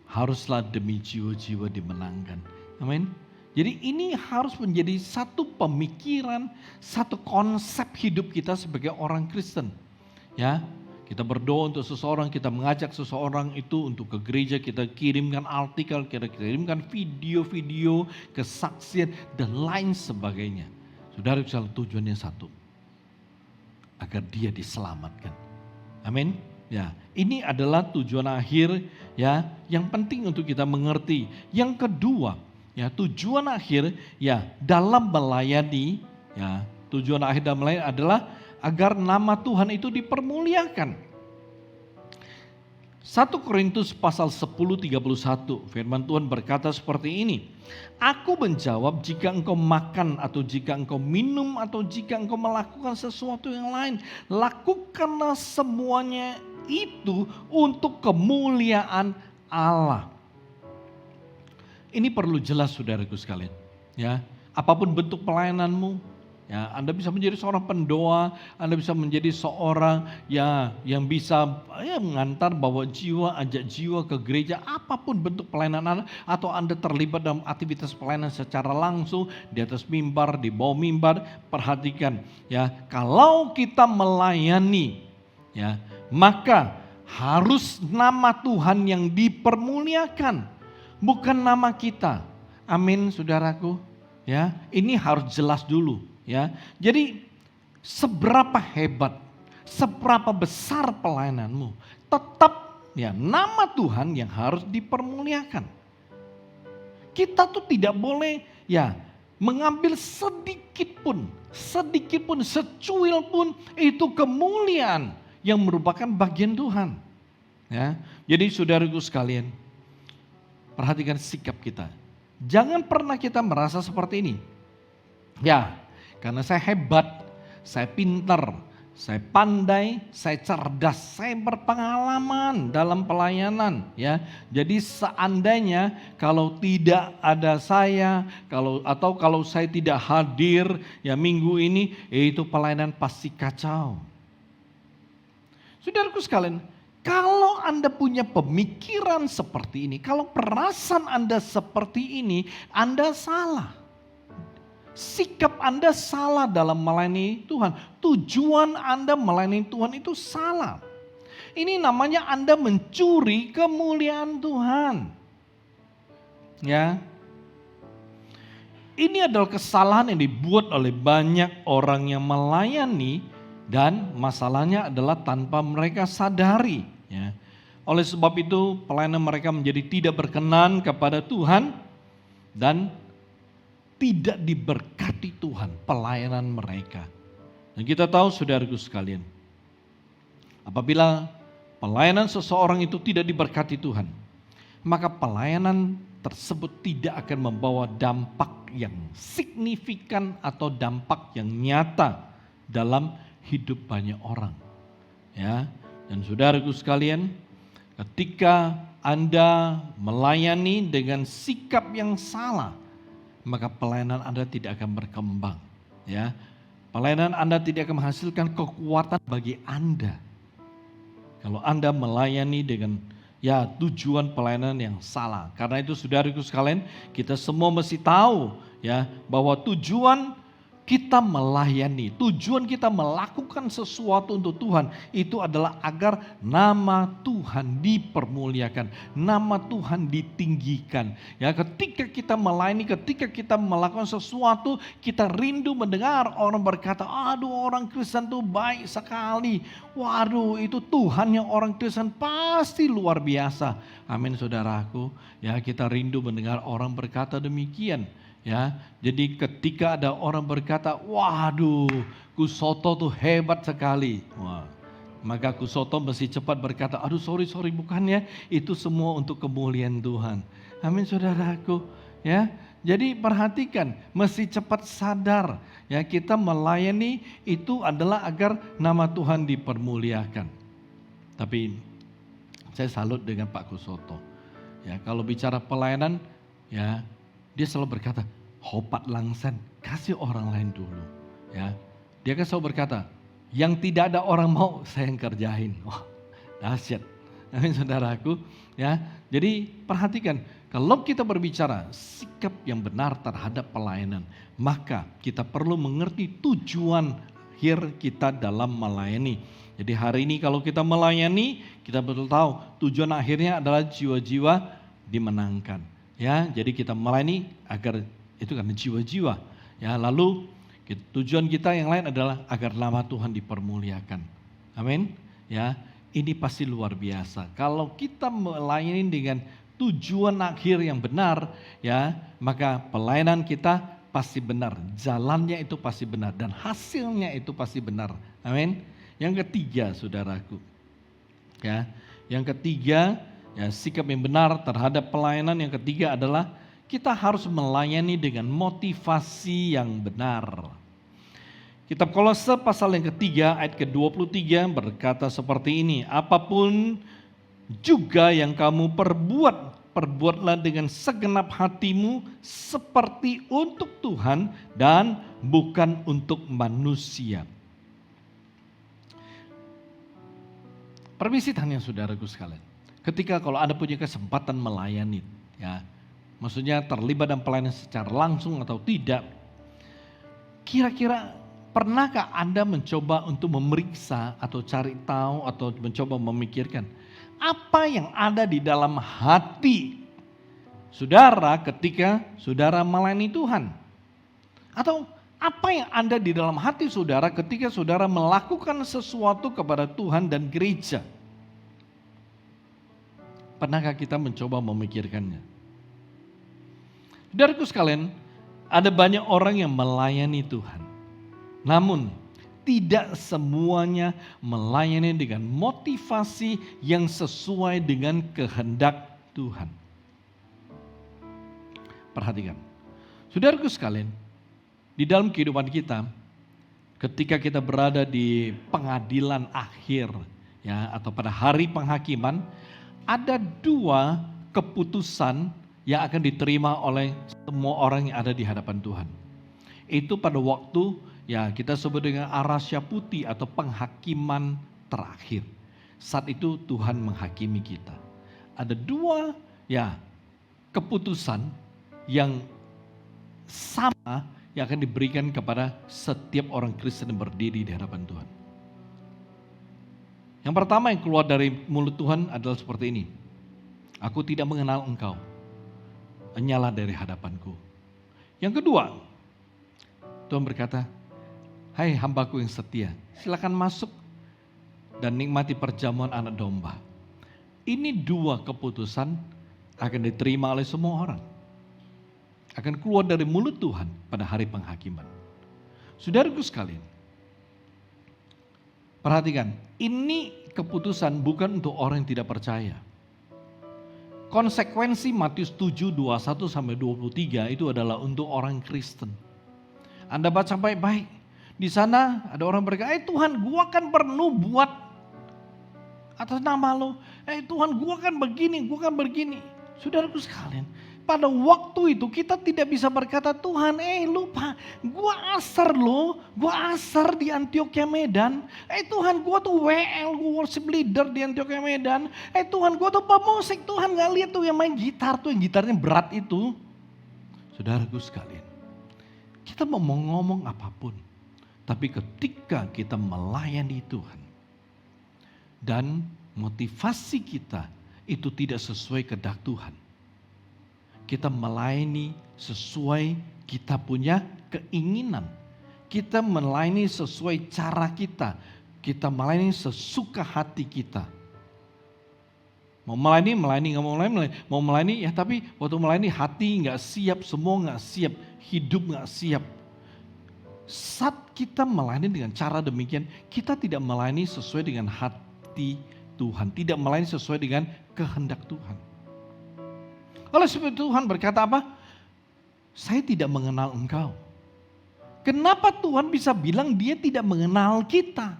haruslah demi jiwa-jiwa dimenangkan. Amin. Jadi ini harus menjadi satu pemikiran, satu konsep hidup kita sebagai orang Kristen. Ya, kita berdoa untuk seseorang, kita mengajak seseorang itu untuk ke gereja, kita kirimkan artikel, kita kirimkan video-video, kesaksian dan lain sebagainya. Saudara, tujuannya satu, agar dia diselamatkan. Amin. Ya, ini adalah tujuan akhir ya yang penting untuk kita mengerti. Yang kedua, ya tujuan akhir ya dalam melayani, ya tujuan akhir dalam melayani adalah agar nama Tuhan itu dipermuliakan. 1 Korintus pasal 10:31 firman Tuhan berkata seperti ini. Aku menjawab, jika engkau makan atau jika engkau minum atau jika engkau melakukan sesuatu yang lain, lakukanlah semuanya itu untuk kemuliaan Allah. Ini perlu jelas saudaraku sekalian. Ya, apapun bentuk pelayananmu, ya, Anda bisa menjadi seorang pendoa, Anda bisa menjadi seorang yang bisa mengantar, bawa jiwa, ajak jiwa ke gereja, apapun bentuk pelayanan Anda, atau Anda terlibat dalam aktivitas pelayanan secara langsung di atas mimbar, di bawah mimbar. Perhatikan, ya, kalau kita melayani, ya, maka harus nama Tuhan yang dipermuliakan, bukan nama kita. Amin, saudaraku. Ya, ini harus jelas dulu. Ya, jadi seberapa hebat, seberapa besar pelayananmu, tetap ya nama Tuhan yang harus dipermuliakan. Kita tuh tidak boleh ya mengambil sedikit pun, secuil pun itu kemuliaan yang merupakan bagian Tuhan. Ya, jadi saudaraku sekalian, perhatikan sikap kita. Jangan pernah kita merasa seperti ini. Ya, karena saya hebat, saya pintar, saya pandai, saya cerdas, saya berpengalaman dalam pelayanan. Ya, jadi seandainya kalau tidak ada saya, kalau saya tidak hadir ya minggu ini, itu pelayanan pasti kacau. Saudaraku sekalian, kalau Anda punya pemikiran seperti ini, kalau perasaan Anda seperti ini, Anda salah. Sikap Anda salah dalam melayani Tuhan. Tujuan Anda melayani Tuhan itu salah. Ini namanya Anda mencuri kemuliaan Tuhan. Ya. Ini adalah kesalahan yang dibuat oleh banyak orang yang melayani, dan masalahnya adalah tanpa mereka sadari. Ya. Oleh sebab itu pelayanan mereka menjadi tidak berkenan kepada Tuhan dan tidak diberkati Tuhan pelayanan mereka. Dan kita tahu saudaraku sekalian, apabila pelayanan seseorang itu tidak diberkati Tuhan, maka pelayanan tersebut tidak akan membawa dampak yang signifikan atau dampak yang nyata dalam hidup banyak orang. Ya. Dan saudaraku sekalian, ketika Anda melayani dengan sikap yang salah, maka pelayanan Anda tidak akan berkembang. Ya, pelayanan Anda tidak akan menghasilkan kekuatan bagi Anda. Kalau Anda melayani dengan tujuan pelayanan yang salah. Karena itu saudaraku sekalian, kita semua mesti tahu ya bahwa tujuan kita melayani, tujuan kita melakukan sesuatu untuk Tuhan itu adalah agar nama Tuhan dipermuliakan, nama Tuhan ditinggikan. Ya, ketika kita melayani, ketika kita melakukan sesuatu, kita rindu mendengar orang berkata, aduh orang Kristen tuh baik sekali. Waduh, itu Tuhan yang orang Kristen pasti luar biasa. Amin saudaraku. Ya, kita rindu mendengar orang berkata demikian. Ya, jadi ketika ada orang berkata, waduh, Kusoto tuh hebat sekali. Wah, maka Kusoto mesti cepat berkata, aduh sorry bukannya, itu semua untuk kemuliaan Tuhan. Amin saudaraku. Ya, jadi perhatikan, mesti cepat sadar. Ya, kita melayani itu adalah agar nama Tuhan dipermuliakan. Tapi saya salut dengan Pak Kusoto. Ya, kalau bicara pelayanan, ya, dia selalu berkata, hopat langsan, kasih orang lain dulu. Ya, dia kan selalu berkata, yang tidak ada orang mau, saya yang kerjain. Wah, dahsyat. Amin saudaraku. Ya, jadi perhatikan, kalau kita berbicara sikap yang benar terhadap pelayanan, maka kita perlu mengerti tujuan akhir kita dalam melayani. Jadi hari ini kalau kita melayani, kita betul tahu tujuan akhirnya adalah jiwa-jiwa dimenangkan. Ya, jadi kita melayani agar itu karena jiwa-jiwa. Ya, lalu tujuan kita yang lain adalah agar nama Tuhan dipermuliakan. Amin. Ya, ini pasti luar biasa. Kalau kita melayani dengan tujuan akhir yang benar, ya, maka pelayanan kita pasti benar, jalannya itu pasti benar dan hasilnya itu pasti benar. Amin. Yang ketiga, saudaraku. Ya, yang ketiga, ya, sikap yang benar terhadap pelayanan yang ketiga adalah kita harus melayani dengan motivasi yang benar. Kitab Kolose pasal yang ketiga ayat ke-23 berkata seperti ini, apapun juga yang kamu perbuat, perbuatlah dengan segenap hatimu seperti untuk Tuhan dan bukan untuk manusia. Permisi tanya saudaraku sekalian. Ketika kalau Anda punya kesempatan melayani, ya, maksudnya terlibat dalam pelayanan secara langsung atau tidak, kira-kira pernahkah Anda mencoba untuk memeriksa atau cari tahu atau mencoba memikirkan apa yang ada di dalam hati saudara ketika saudara melayani Tuhan? Atau apa yang ada di dalam hati saudara ketika saudara melakukan sesuatu kepada Tuhan dan gereja? Pernahkah kita mencoba memikirkannya? Saudaraku sekalian, ada banyak orang yang melayani Tuhan. Namun, tidak semuanya melayani dengan motivasi yang sesuai dengan kehendak Tuhan. Perhatikan, saudaraku sekalian, di dalam kehidupan kita, ketika kita berada di pengadilan akhir, ya, atau pada hari penghakiman, ada dua keputusan yang akan diterima oleh semua orang yang ada di hadapan Tuhan. Itu pada waktu, ya, kita sebut dengan arasya putih atau penghakiman terakhir. Saat itu Tuhan menghakimi kita. Ada dua, ya, keputusan yang sama yang akan diberikan kepada setiap orang Kristen yang berdiri di hadapan Tuhan. Yang pertama yang keluar dari mulut Tuhan adalah seperti ini. Aku tidak mengenal engkau, enyalah dari hadapanku. Yang kedua, Tuhan berkata, hai hambaku yang setia, silakan masuk dan nikmati perjamuan anak domba. Ini dua keputusan akan diterima oleh semua orang. Akan keluar dari mulut Tuhan pada hari penghakiman. Saudaraku sekalian, perhatikan, ini keputusan bukan untuk orang yang tidak percaya. Konsekuensi Matius 7, 21-23 itu adalah untuk orang Kristen. Anda baca baik-baik. Di sana ada orang berkata, Tuhan, gua kan perlu buat atas nama lo. Tuhan, gua kan begini. Saudaraku sekalian, pada waktu itu kita tidak bisa berkata, Tuhan, lupa, gua asar di Antioquia Medan. Tuhan, gua tuh WL, gua worship leader di Antioquia Medan. Tuhan, gua tuh pemusik, Tuhan gak lihat tuh yang main gitar tuh, yang gitarnya berat itu. Saudaraku sekalian, kita mau ngomong apapun, tapi ketika kita melayani Tuhan dan motivasi kita itu tidak sesuai kehendak Tuhan, kita melayani sesuai kita punya keinginan. Kita melayani sesuai cara kita. Kita melayani sesuka hati kita. Mau melayani, nggak mau melayani. Mau melayani, ya tapi waktu melayani hati nggak siap, semua nggak siap, hidup nggak siap. Saat kita melayani dengan cara demikian, kita tidak melayani sesuai dengan hati Tuhan. Tidak melayani sesuai dengan kehendak Tuhan. Oleh sebab itu Tuhan berkata apa? Saya tidak mengenal engkau. Kenapa Tuhan bisa bilang dia tidak mengenal kita?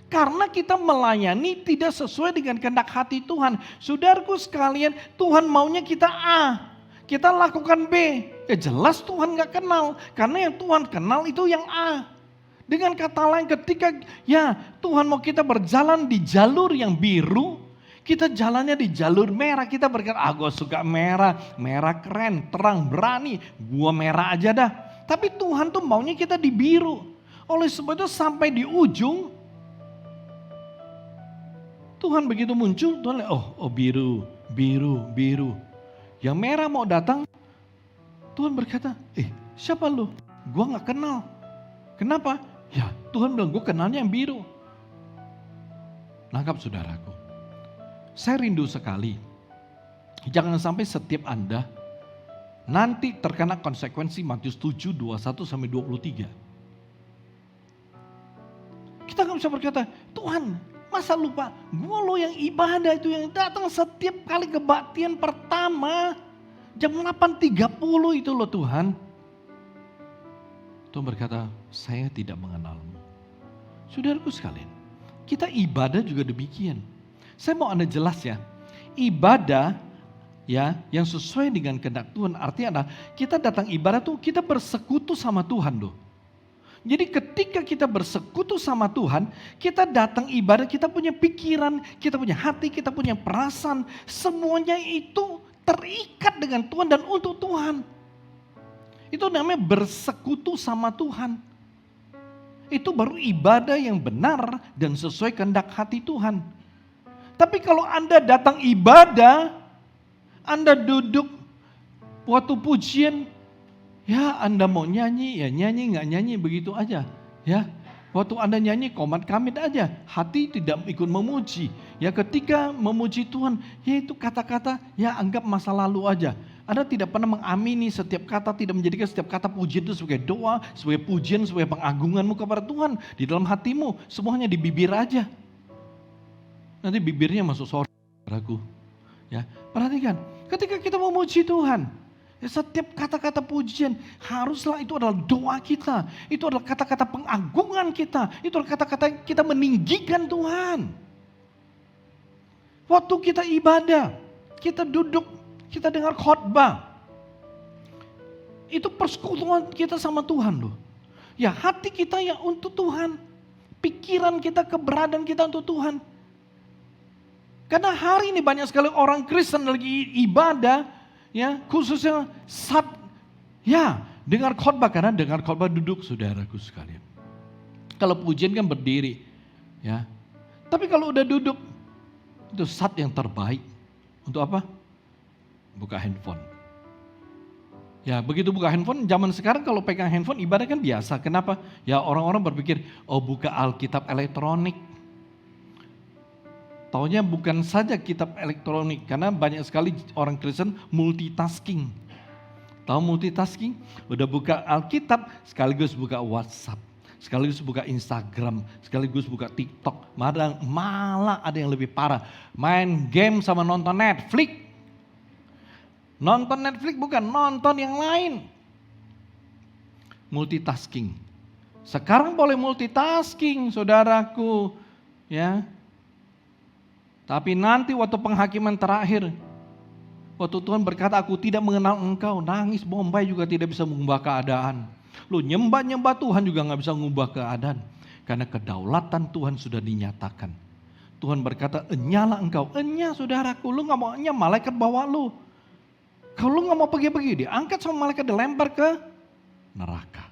Karena kita melayani tidak sesuai dengan kehendak hati Tuhan. Saudaraku sekalian, Tuhan maunya kita A, kita lakukan B. Ya jelas Tuhan gak kenal. Karena yang Tuhan kenal itu yang A. Dengan kata lain, ketika ya Tuhan mau kita berjalan di jalur yang biru, kita jalannya di jalur merah, kita berkata, gue suka merah keren, terang, berani, gue merah aja dah. Tapi Tuhan tuh maunya kita di biru. Oleh sebab itu sampai di ujung, Tuhan begitu muncul, Tuhan lihat, oh biru. Yang merah mau datang, Tuhan berkata, siapa lu? Gue gak kenal. Kenapa? Ya Tuhan bilang, gue kenalnya yang biru. Nangkap saudaraku. Saya rindu sekali, jangan sampai setiap Anda nanti terkena konsekuensi Matius 7, 21-23. Kita gak bisa berkata, Tuhan masa lupa, gue lo yang ibadah itu yang datang setiap kali kebaktian pertama, jam 8.30 itu loh Tuhan. Tuhan berkata, saya tidak mengenalmu. Saudaraku sekalian, kita ibadah juga demikian. Saya mau Anda jelas ya, ibadah ya, yang sesuai dengan kehendak Tuhan. Artinya adalah kita datang ibadah tuh kita bersekutu sama Tuhan loh. Jadi ketika kita bersekutu sama Tuhan, kita datang ibadah, kita punya pikiran, kita punya hati, kita punya perasaan, semuanya itu terikat dengan Tuhan dan untuk Tuhan. Itu namanya bersekutu sama Tuhan. Itu baru ibadah yang benar dan sesuai kehendak hati Tuhan. Tapi kalau Anda datang ibadah, Anda duduk waktu pujian, ya Anda mau nyanyi, ya nyanyi, nggak nyanyi begitu aja. Ya, waktu Anda nyanyi komat kamit aja, hati tidak ikut memuji. Ya ketika memuji Tuhan, ya itu kata-kata, ya anggap masa lalu aja. Anda tidak pernah mengamini setiap kata, tidak menjadikan setiap kata pujian itu sebagai doa, sebagai pujian, sebagai pengagunganmu kepada Tuhan. Di dalam hatimu, semuanya di bibir aja. Nanti bibirnya masuk sorga, ragu. Ya, perhatikan, ketika kita memuji Tuhan, ya setiap kata-kata pujian haruslah itu adalah doa kita. Itu adalah kata-kata pengagungan kita. Itu adalah kata-kata kita meninggikan Tuhan. Waktu kita ibadah, kita duduk, kita dengar khotbah. Itu persekutuan kita sama Tuhan loh. Ya hati kita ya untuk Tuhan. Pikiran kita, keberadaan kita untuk Tuhan. Karena hari ini banyak sekali orang Kristen lagi ibadah. Ya khususnya saat ya dengar khotbah. Karena dengar khotbah duduk saudaraku sekalian. Kalau pujian kan berdiri. Ya. Tapi kalau udah duduk, itu saat yang terbaik. Untuk apa? Buka handphone. Ya begitu buka handphone, zaman sekarang kalau pegang handphone ibadah kan biasa. Kenapa? Ya orang-orang berpikir, oh buka Alkitab elektronik. Taunya bukan saja kitab elektronik, karena banyak sekali orang Kristen multitasking. Tahu multitasking? Udah buka Alkitab, sekaligus buka WhatsApp, sekaligus buka Instagram, sekaligus buka TikTok. Malah ada yang lebih parah, main game sama nonton Netflix. Nonton Netflix bukan, nonton yang lain. Multitasking. Sekarang boleh multitasking saudaraku. Ya. Tapi nanti waktu penghakiman terakhir. Waktu Tuhan berkata aku tidak mengenal engkau. Nangis bombay juga tidak bisa mengubah keadaan. Lu nyembah-nyembah Tuhan juga gak bisa mengubah keadaan. Karena kedaulatan Tuhan sudah dinyatakan. Tuhan berkata enyalah engkau. Enya saudaraku, lu gak mau enya malaikat bawa lu. Kalau lu gak mau pergi-pergi, diangkat sama malaikat, dilempar ke neraka.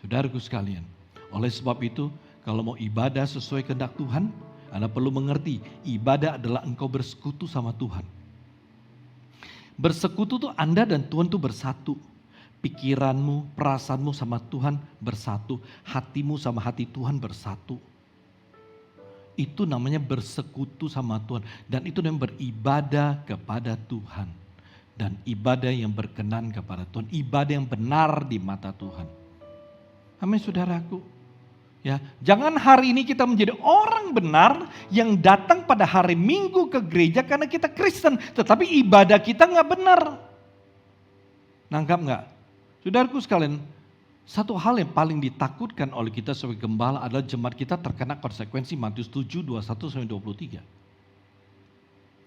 Saudaraku sekalian, oleh sebab itu, kalau mau ibadah sesuai kehendak Tuhan, Anda perlu mengerti, ibadah adalah engkau bersekutu sama Tuhan. Bersekutu tuh Anda dan Tuhan tuh bersatu. Pikiranmu, perasaanmu sama Tuhan bersatu. Hatimu sama hati Tuhan bersatu. Itu namanya bersekutu sama Tuhan. Dan itu namanya beribadah kepada Tuhan. Dan ibadah yang berkenan kepada Tuhan. Ibadah yang benar di mata Tuhan. Amin saudaraku. Ya, jangan hari ini kita menjadi orang benar yang datang pada hari Minggu ke gereja karena kita Kristen. Tetapi ibadah kita gak benar. Nangkap gak? Saudaraku sekalian. Satu hal yang paling ditakutkan oleh kita sebagai gembala adalah jemaat kita terkena konsekuensi Matius 7, 21-23.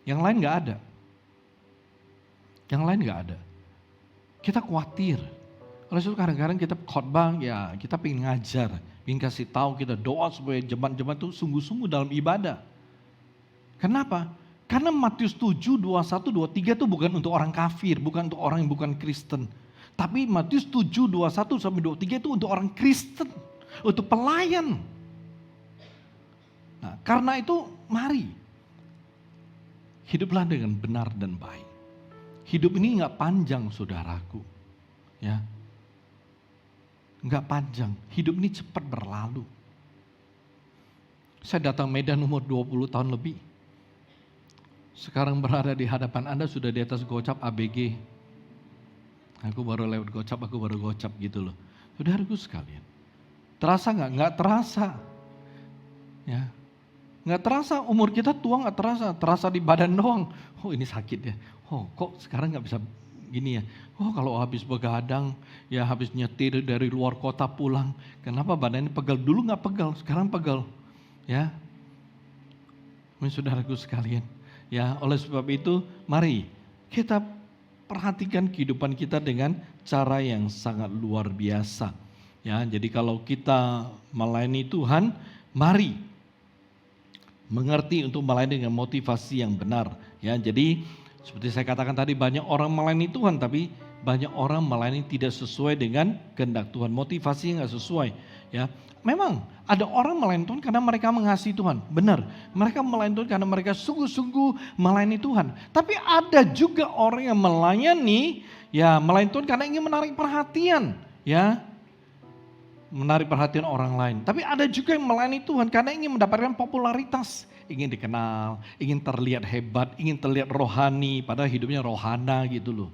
Yang lain gak ada. Yang lain gak ada. Kita khawatir. Oleh sebab kadang-kadang kita khotbah, ya kita pengen ngajar. Pengen kasih tahu, kita doa supaya jemaat-jemaat itu sungguh-sungguh dalam ibadah. Kenapa? Karena Matius 7, 21, 23 itu bukan untuk orang kafir, bukan untuk orang yang bukan Kristen. Tapi Matius 7, 21-23 itu untuk orang Kristen. Untuk pelayan. Nah, karena itu mari. Hiduplah dengan benar dan baik. Hidup ini gak panjang saudaraku. Ya. Gak panjang. Hidup ini cepat berlalu. Saya datang Medan umur 20 tahun lebih. Sekarang berada di hadapan Anda sudah di atas gocap ABG. Aku baru lewat gocap, aku baru gocap gitu loh. Saudaraku sekalian. Terasa gak? Gak terasa. Ya. Gak terasa, umur kita tua gak terasa. Terasa di badan doang. Oh ini sakit ya. Oh kok sekarang gak bisa gini ya. Oh kalau habis begadang, ya habis nyetir dari luar kota pulang. Kenapa badannya pegal? Dulu gak pegal, sekarang pegal. Ya. Saudaraku sekalian. Ya, oleh sebab itu mari kita perhatikan kehidupan kita dengan cara yang sangat luar biasa. Ya, jadi kalau kita melayani Tuhan, mari mengerti untuk melayani dengan motivasi yang benar. Ya, jadi seperti saya katakan tadi, banyak orang melayani Tuhan, tapi banyak orang melayani tidak sesuai dengan kehendak Tuhan. Motivasi nggak sesuai. Ya, memang ada orang melayani Tuhan karena mereka mengasihi Tuhan. Benar, mereka melayani Tuhan karena mereka sungguh-sungguh melayani Tuhan. Tapi ada juga orang yang melayani Tuhan karena ingin menarik perhatian. Ya, menarik perhatian orang lain. Tapi ada juga yang melayani Tuhan karena ingin mendapatkan popularitas. Ingin dikenal, ingin terlihat hebat, ingin terlihat rohani, padahal hidupnya rohana gitu loh.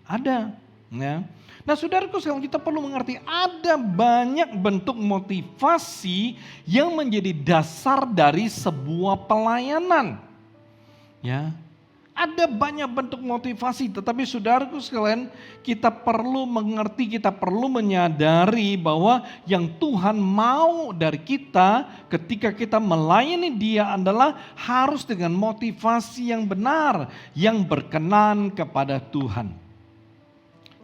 Ada. Ya. Nah saudaraku, sekarang kita perlu mengerti ada banyak bentuk motivasi yang menjadi dasar dari sebuah pelayanan. Ya. Ada banyak bentuk motivasi, tetapi saudaraku sekalian, kita perlu mengerti, kita perlu menyadari bahwa yang Tuhan mau dari kita ketika kita melayani Dia adalah harus dengan motivasi yang benar, yang berkenan kepada Tuhan.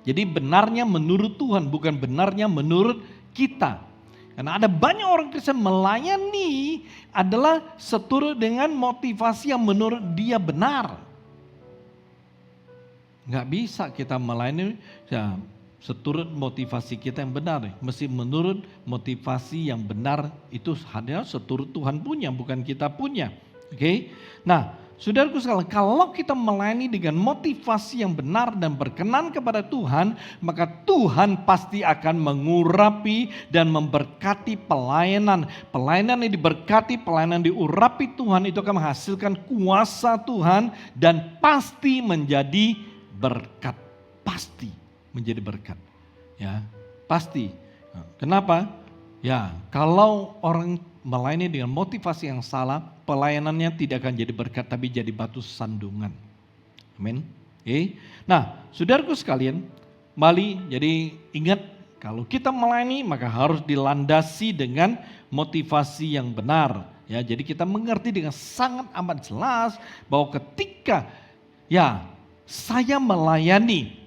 Jadi benarnya menurut Tuhan, bukan benarnya menurut kita. Karena ada banyak orang Kristen melayani adalah seturut dengan motivasi yang menurut dia benar. Nggak bisa kita melayani seturut motivasi kita yang benar. Mesti menurut motivasi yang benar itu hanya seturut Tuhan punya, bukan kita punya. Oke? Nah, saudaraku sekalian, kalau kita melayani dengan motivasi yang benar dan berkenan kepada Tuhan, maka Tuhan pasti akan mengurapi dan memberkati pelayanan. Pelayanan yang diberkati, pelayanan yang diurapi Tuhan itu akan menghasilkan kuasa Tuhan dan pasti menjadi berkat, pasti menjadi berkat, ya pasti. Kenapa? Ya kalau orang melayani dengan motivasi yang salah, pelayanannya tidak akan jadi berkat, tapi jadi batu sandungan. Amin. Nah, saudaraku sekalian, mari jadi ingat kalau kita melayani maka harus dilandasi dengan motivasi yang benar. Ya, jadi kita mengerti dengan sangat amat jelas bahwa ketika saya melayani,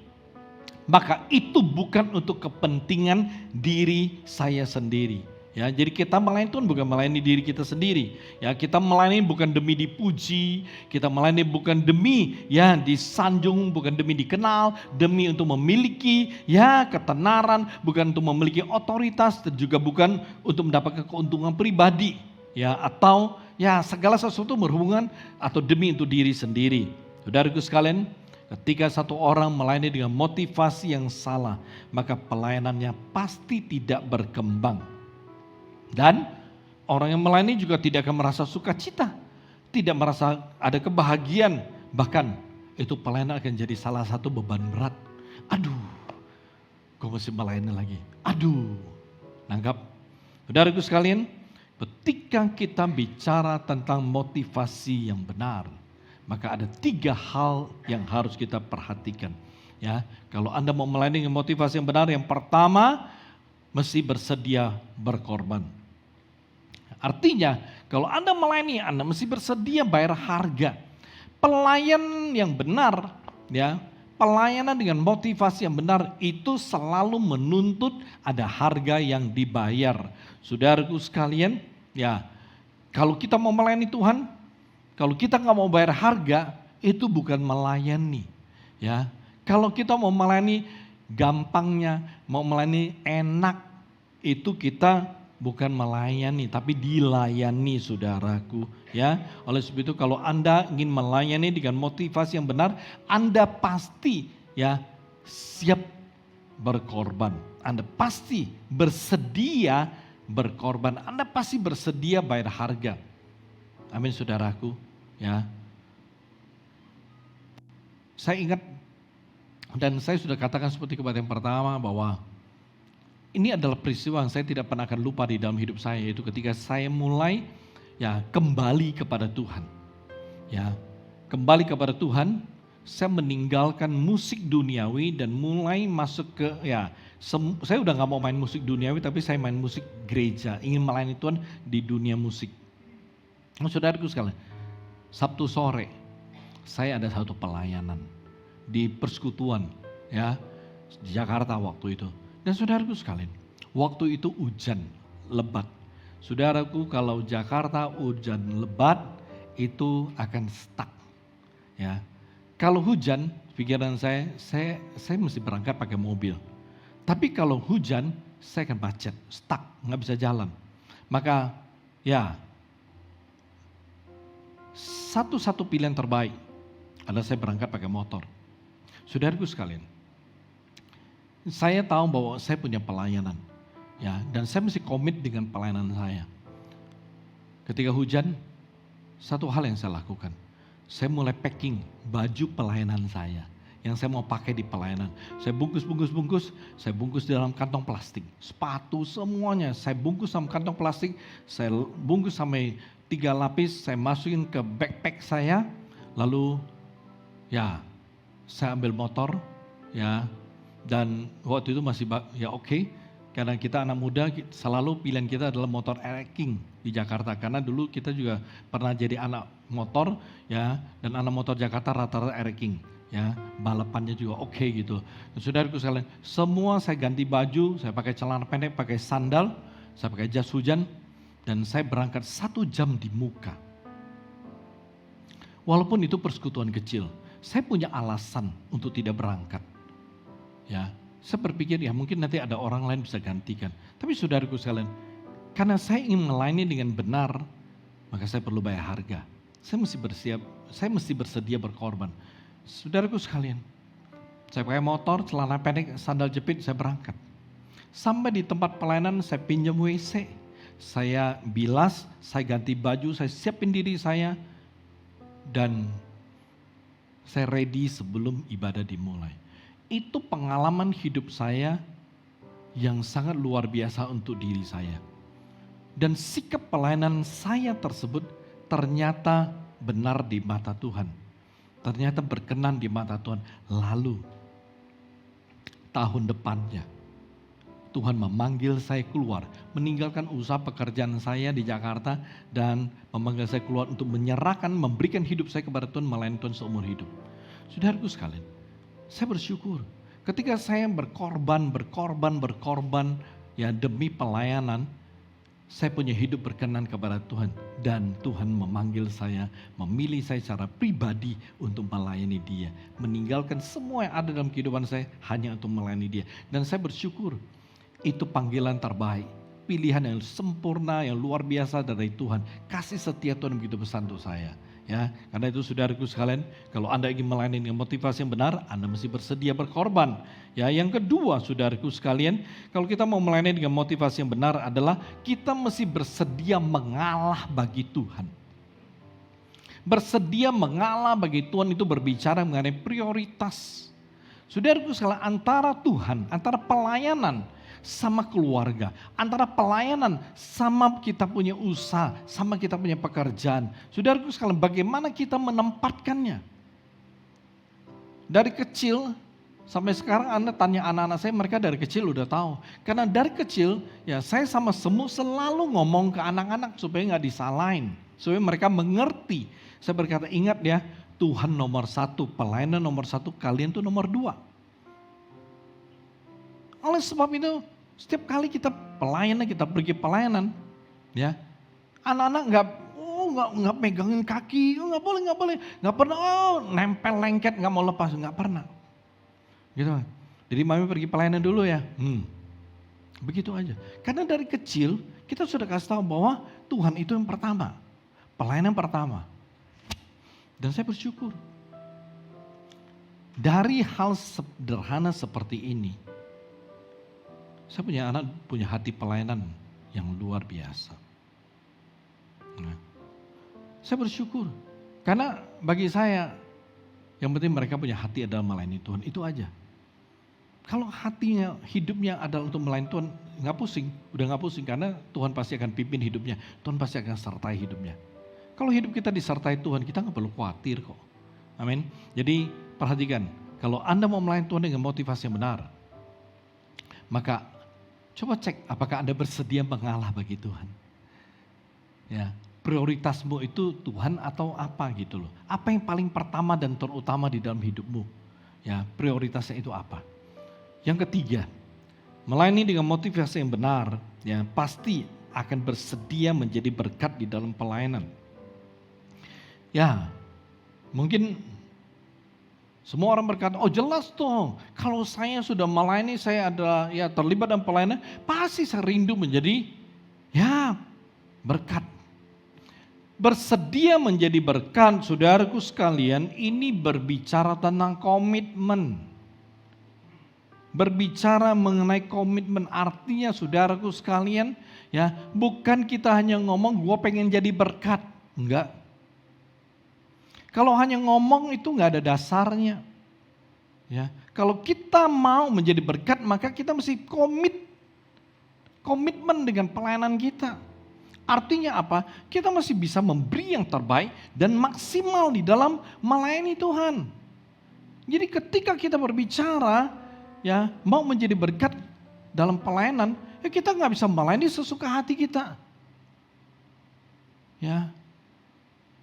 maka itu bukan untuk kepentingan diri saya sendiri. Ya, jadi kita melayani Tuhan bukan melayani diri kita sendiri. Ya, kita melayani bukan demi dipuji, kita melayani bukan demi disanjung, bukan demi dikenal, demi untuk memiliki ketenaran, bukan untuk memiliki otoritas, dan juga bukan untuk mendapatkan keuntungan pribadi, atau segala sesuatu berhubungan atau demi untuk diri sendiri. Saudaraku sekalian, ketika satu orang melayani dengan motivasi yang salah, maka pelayanannya pasti tidak berkembang. Dan orang yang melayani juga tidak akan merasa sukacita, tidak merasa ada kebahagiaan, bahkan itu pelayanan akan jadi salah satu beban berat. Aduh, gue mesti melayani lagi. Aduh, nangkap? Saudaraku sekalian, ketika kita bicara tentang motivasi yang benar, maka ada 3 hal yang harus kita perhatikan. Ya, kalau Anda mau melayani dengan motivasi yang benar, yang pertama mesti bersedia berkorban. Artinya, kalau Anda melayani, Anda mesti bersedia bayar harga. Pelayan yang benar, pelayanan dengan motivasi yang benar itu selalu menuntut ada harga yang dibayar. Saudaraku sekalian, kalau kita mau melayani Tuhan, kalau kita nggak mau bayar harga, itu bukan melayani. Ya, kalau kita mau melayani gampangnya, mau melayani enak, itu kita bukan melayani, tapi dilayani, saudaraku. Ya, oleh sebab itu kalau Anda ingin melayani dengan motivasi yang benar, Anda pasti siap berkorban. Anda pasti bersedia berkorban. Anda pasti bersedia bayar harga. Amin, saudaraku. Ya, saya ingat dan saya sudah katakan seperti kepada yang pertama bahwa ini adalah peristiwa yang saya tidak pernah akan lupa di dalam hidup saya, yaitu ketika saya mulai kembali kepada Tuhan. Ya, kembali kepada Tuhan, saya meninggalkan musik duniawi dan mulai masuk ke saya udah nggak mau main musik duniawi, tapi saya main musik gereja, ingin melayani Tuhan di dunia musik. Saudaraku sekalian, Sabtu sore saya ada satu pelayanan di persekutuan ya di Jakarta waktu itu. Dan saudaraku sekalian, waktu itu hujan lebat. Saudaraku, kalau Jakarta hujan lebat itu akan stuck ya. Kalau hujan, pikiran saya mesti berangkat pakai mobil. Tapi kalau hujan, saya akan macet, stuck, nggak bisa jalan. Maka ya, satu-satu pilihan terbaik adalah saya berangkat pakai motor. Saudaraku sekalian, saya tahu bahwa saya punya pelayanan, ya, dan saya mesti komit dengan pelayanan saya. Ketika hujan, satu hal yang saya lakukan, saya mulai packing baju pelayanan saya yang saya mau pakai di pelayanan. Saya bungkus, saya bungkus di dalam kantong plastik. Sepatu semuanya saya bungkus sama kantong plastik, saya bungkus sampai 3 lapis, saya masukin ke backpack saya, lalu ya saya ambil motor ya, dan waktu itu masih ya oke, karena kita anak muda selalu pilihan kita adalah motor ereking di Jakarta, karena dulu kita juga pernah jadi anak motor ya, dan anak motor Jakarta rata-rata ereking ya, balapannya juga oke gitu. Dan saudaraku sekalian, semua saya ganti baju, saya pakai celana pendek, pakai sandal, saya pakai jas hujan, dan saya berangkat 1 jam di muka. Walaupun itu persekutuan kecil, saya punya alasan untuk tidak berangkat. Ya, saya berpikir ya mungkin nanti ada orang lain bisa gantikan. Tapi saudaraku sekalian, karena saya ingin melayani dengan benar, maka saya perlu bayar harga. Saya mesti bersedia berkorban. Saudaraku sekalian, saya pakai motor, celana pendek, sandal jepit, saya berangkat. Sampai di tempat pelayanan saya pinjam WC. Saya bilas, saya ganti baju, saya siapin diri saya, dan saya ready sebelum ibadah dimulai. Itu pengalaman hidup saya yang sangat luar biasa untuk diri saya. Dan sikap pelayanan saya tersebut ternyata benar di mata Tuhan. Ternyata berkenan di mata Tuhan. Lalu tahun depannya Tuhan memanggil saya keluar, meninggalkan usaha pekerjaan saya di Jakarta dan memanggil saya keluar untuk menyerahkan, memberikan hidup saya kepada Tuhan, melayani Tuhan seumur hidup. Saudaraku sekalian, saya bersyukur ketika saya berkorban ya demi pelayanan, saya punya hidup berkenan kepada Tuhan dan Tuhan memanggil saya, memilih saya secara pribadi untuk melayani Dia, meninggalkan semua yang ada dalam kehidupan saya hanya untuk melayani Dia. Dan saya bersyukur itu panggilan terbaik, pilihan yang sempurna, yang luar biasa dari Tuhan. Kasih setia Tuhan begitu besar untuk saya. Ya, karena itu saudaraku sekalian, kalau Anda ingin melayani dengan motivasi yang benar, Anda mesti bersedia berkorban. Ya, yang kedua saudaraku sekalian, kalau kita mau melayani dengan motivasi yang benar adalah kita mesti bersedia mengalah bagi Tuhan. Bersedia mengalah bagi Tuhan itu berbicara mengenai prioritas. Saudaraku sekalian, antara Tuhan, antara pelayanan sama keluarga, antara pelayanan sama kita punya usaha, sama kita punya pekerjaan. Saudaraku sekalian, bagaimana kita menempatkannya? Dari kecil sampai sekarang Anda tanya anak-anak saya, mereka dari kecil udah tahu. Karena dari kecil ya saya sama semua selalu ngomong ke anak-anak supaya nggak disalahin, supaya mereka mengerti. Saya berkata, ingat ya, Tuhan nomor 1, pelayanan nomor 1, kalian tuh nomor 2. Oleh sebab itu, setiap kali kita pelayanan, kita pergi pelayanan, ya, anak-anak nggak megangin kaki, nggak boleh, nggak pernah, nempel lengket, nggak mau lepas, nggak pernah, gitu. Jadi mami pergi pelayanan dulu ya, begitu aja. Karena dari kecil kita sudah kasih tahu bahwa Tuhan itu yang pertama, pelayanan pertama. Dan saya bersyukur dari hal sederhana seperti ini. Saya punya anak punya hati pelayanan yang luar biasa. Nah, saya bersyukur karena bagi saya yang penting mereka punya hati adalah melayani Tuhan, itu aja. Kalau hatinya, hidupnya adalah untuk melayani Tuhan, udah nggak pusing karena Tuhan pasti akan pimpin hidupnya, Tuhan pasti akan sertai hidupnya. Kalau hidup kita disertai Tuhan, kita nggak perlu khawatir kok. Amin. Jadi perhatikan, kalau Anda mau melayani Tuhan dengan motivasi yang benar, maka coba cek apakah Anda bersedia mengalah bagi Tuhan. Ya, prioritasmu itu Tuhan atau apa gitu loh. Apa yang paling pertama dan terutama di dalam hidupmu? Ya, prioritasnya itu apa? Yang ketiga, melayani dengan motivasi yang benar, ya pasti akan bersedia menjadi berkat di dalam pelayanan. Ya, mungkin semua orang berkata, oh jelas dong, kalau saya sudah melayani, saya adalah ya terlibat dalam pelayanan, pasti saya rindu menjadi ya berkat. Bersedia menjadi berkat, saudaraku sekalian, ini berbicara tentang komitmen. Berbicara mengenai komitmen, artinya saudaraku sekalian, ya bukan kita hanya ngomong, gue pengen jadi berkat, enggak. Kalau hanya ngomong itu nggak ada dasarnya. Ya, kalau kita mau menjadi berkat maka kita mesti komitmen dengan pelayanan kita. Artinya apa? Kita masih bisa memberi yang terbaik dan maksimal di dalam melayani Tuhan. Jadi ketika kita berbicara ya mau menjadi berkat dalam pelayanan, ya kita nggak bisa melayani sesuka hati kita. Ya,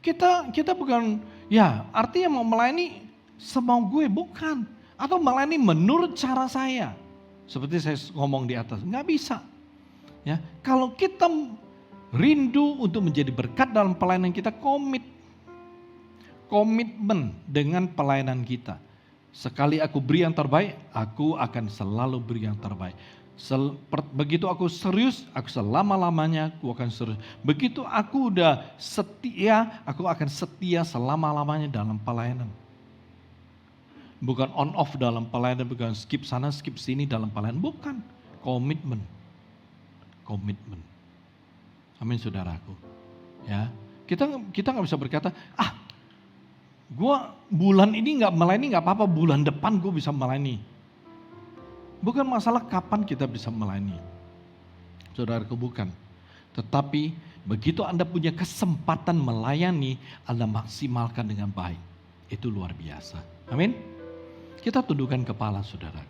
kita bukan, ya artinya mau melayani semau gue, bukan. Atau melayani menurut cara saya. Seperti saya ngomong di atas, nggak bisa. Ya, kalau kita rindu untuk menjadi berkat dalam pelayanan kita, komitmen dengan pelayanan kita. Sekali aku beri yang terbaik, aku akan selalu beri yang terbaik. Begitu aku serius, aku selama-lamanya aku akan serius. Begitu aku udah setia, aku akan setia selama-lamanya dalam pelayanan. Bukan on off dalam pelayanan, bukan skip sana skip sini dalam pelayanan, bukan. Komitmen. Amin saudaraku. Ya, kita nggak bisa berkata, gue bulan ini nggak melayani nggak apa-apa, bulan depan gue bisa melayani. Bukan masalah kapan kita bisa melayani. Saudaraku, bukan. Tetapi begitu Anda punya kesempatan melayani, Anda maksimalkan dengan baik. Itu luar biasa. Amin. Kita tundukkan kepala saudara.